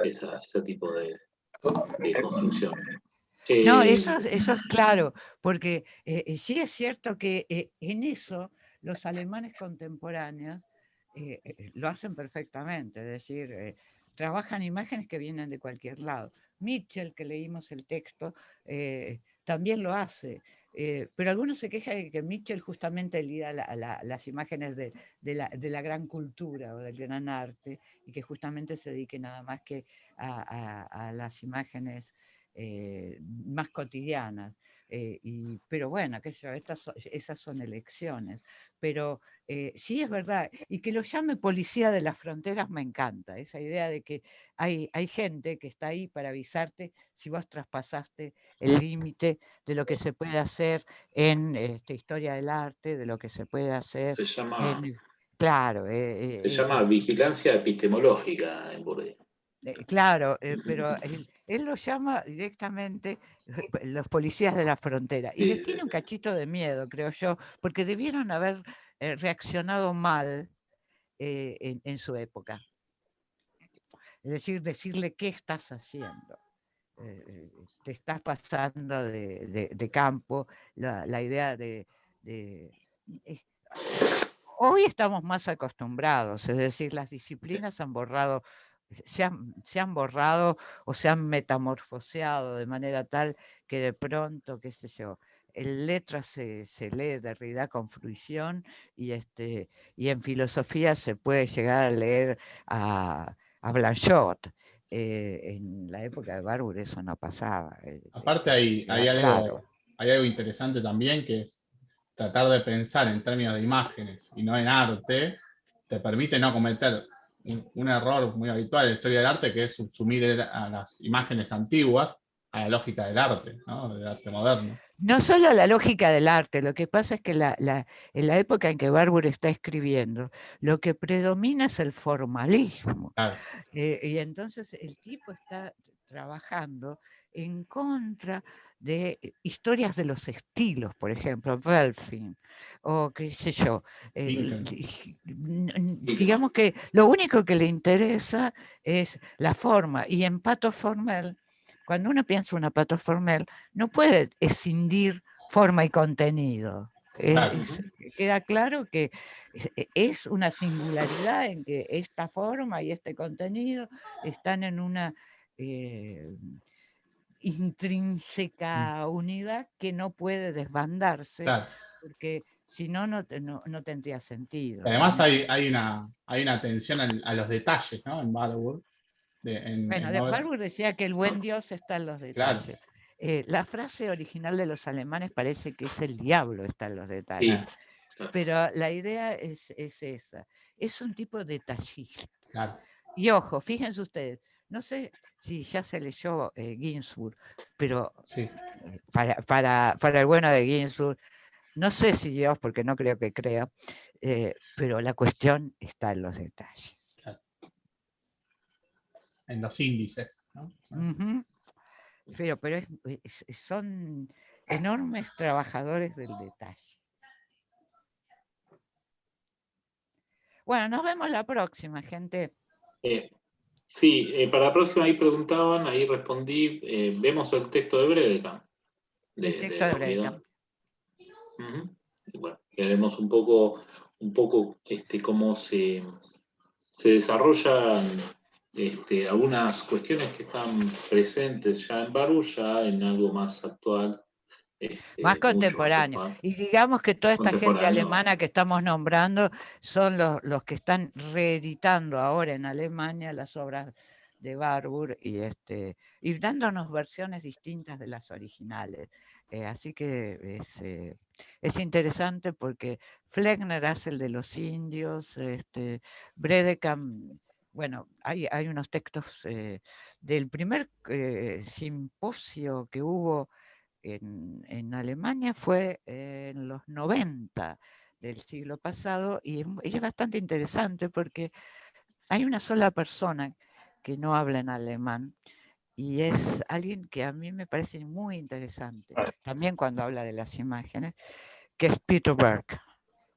ese tipo de construcción. No, eso es claro, porque sí es cierto que en eso los alemanes contemporáneos lo hacen perfectamente, es decir, trabajan imágenes que vienen de cualquier lado. Mitchell, que leímos el texto, también lo hace, pero algunos se quejan de que Mitchell justamente liga las imágenes de la gran cultura o del gran arte y que justamente se dedique nada más que a las imágenes más cotidianas. Pero bueno, esas son elecciones. Pero sí es verdad, y que lo llame policía de las fronteras me encanta, esa idea de que hay gente que está ahí para avisarte si vos traspasaste el límite de lo que se puede hacer en historia del arte, de lo que se puede hacer Se llama, claro. se llama vigilancia epistemológica en Bourdieu. Claro, pero él lo llama directamente los policías de la frontera y les tiene un cachito de miedo, creo yo, porque debieron haber reaccionado mal en su época. Es decir, decirle qué estás haciendo. Te estás pasando de campo, la idea de hoy estamos más acostumbrados, es decir, las disciplinas han borrado, se han borrado o se han metamorfoseado de manera tal que de pronto, qué sé yo, en letras se lee Derrida con fruición y en filosofía se puede llegar a leer a Blanchot. En la época de Barbour eso no pasaba. Aparte hay algo interesante también, que es tratar de pensar en términos de imágenes y no en arte, te permite no cometer un error muy habitual en la historia del arte, que es subsumir a las imágenes antiguas a la lógica del arte, ¿no? Del arte moderno. No solo la lógica del arte, lo que pasa es que en la época en que Barbour está escribiendo, lo que predomina es el formalismo. Claro. Y entonces el tipo está trabajando en contra de historias de los estilos, por ejemplo, Belfin, o qué sé yo. Digamos que lo único que le interesa es la forma, y en Pato Formel, cuando uno piensa una Pato Formel, no puede escindir forma y contenido. Queda claro que es una singularidad en que esta forma y este contenido están en una intrínseca unidad que no puede desbandarse, porque si no, no tendría sentido. Además hay una atención a los detalles, ¿no? En Barbour. Bueno, Barbour decía que el buen Dios está en los detalles. La frase original de los alemanes parece que es el diablo está en los detalles. Pero la idea es esa. Es un tipo detallista. Y ojo, fíjense ustedes, no sé si ya se leyó Ginsburg, pero para el bueno de Ginsburg, no sé si Dios, porque no creo que crea, pero la cuestión está en los detalles. En los índices, ¿no? Pero son enormes trabajadores del detalle. Bueno, nos vemos la próxima, gente. Sí, para la próxima ahí preguntaban, ahí respondí, vemos el texto de Bredekamp. El texto de Bredekamp. Y bueno, y haremos un poco cómo se desarrollan algunas cuestiones que están presentes ya en Barbour, ya en algo más actual. Más contemporáneo. Y digamos que toda esta gente alemana que estamos nombrando son los que están reeditando ahora en Alemania las obras de Barbour y dándonos versiones distintas de las originales. Así que es interesante porque Fleckner hace el de los indios, Bredekamp, bueno, hay unos textos del primer simposio que hubo en Alemania, fue en los 90 del siglo pasado, y es bastante interesante porque hay una sola persona que no habla en alemán, y es alguien que a mí me parece muy interesante, también cuando habla de las imágenes, que es Peter Berg.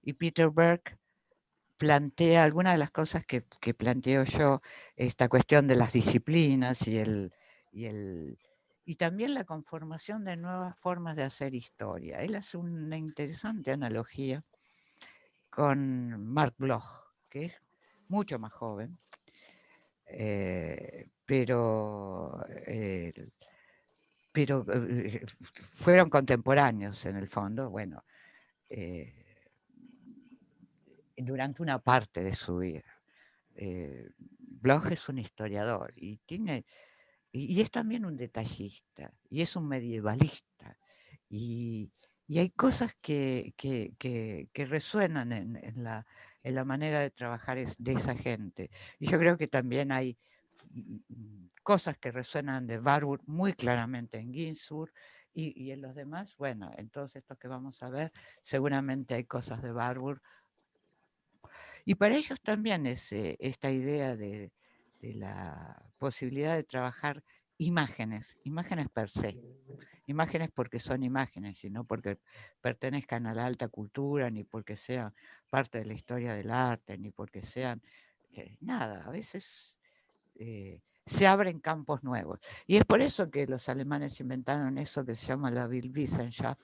Y Peter Berg plantea algunas de las cosas que planteo yo, esta cuestión de las disciplinas y también la conformación de nuevas formas de hacer historia. Él hace una interesante analogía con Mark Bloch, que es mucho más joven, pero fueron contemporáneos en el fondo, bueno, durante una parte de su vida. Bloch es un historiador y es también un detallista y es un medievalista y hay cosas que resuenan en la manera de trabajar de esa gente. Y yo creo que también hay cosas que resuenan de Barbour muy claramente en Ginsburg y en los demás, bueno, en todos estos que vamos a ver, seguramente hay cosas de Barbour. Y para ellos también es esta idea de la posibilidad de trabajar imágenes per se. Imágenes porque son imágenes, y no porque pertenezcan a la alta cultura, ni porque sean parte de la historia del arte, ni porque sean nada. A veces se abren campos nuevos. Y es por eso que los alemanes inventaron eso que se llama la Bildwissenschaft,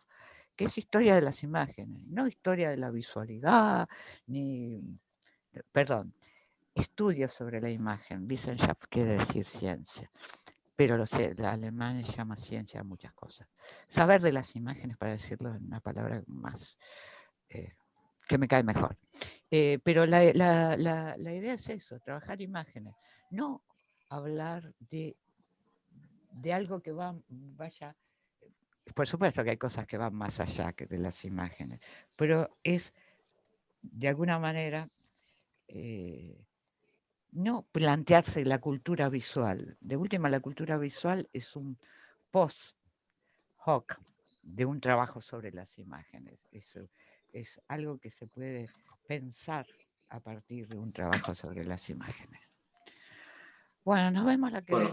que es historia de las imágenes, no historia de la visualidad, estudios sobre la imagen. Wissenschaft quiere decir ciencia, pero los alemanes llaman ciencia a muchas cosas. Saber de las imágenes, para decirlo en una palabra más que me cae mejor. Pero la idea es eso, trabajar imágenes, no hablar de algo que vaya. Por supuesto que hay cosas que van más allá que de las imágenes, pero es de alguna manera no plantearse la cultura visual. De última, la cultura visual es un post hoc de un trabajo sobre las imágenes. Eso es algo que se puede pensar a partir de un trabajo sobre las imágenes. Bueno, nos vemos la que viene.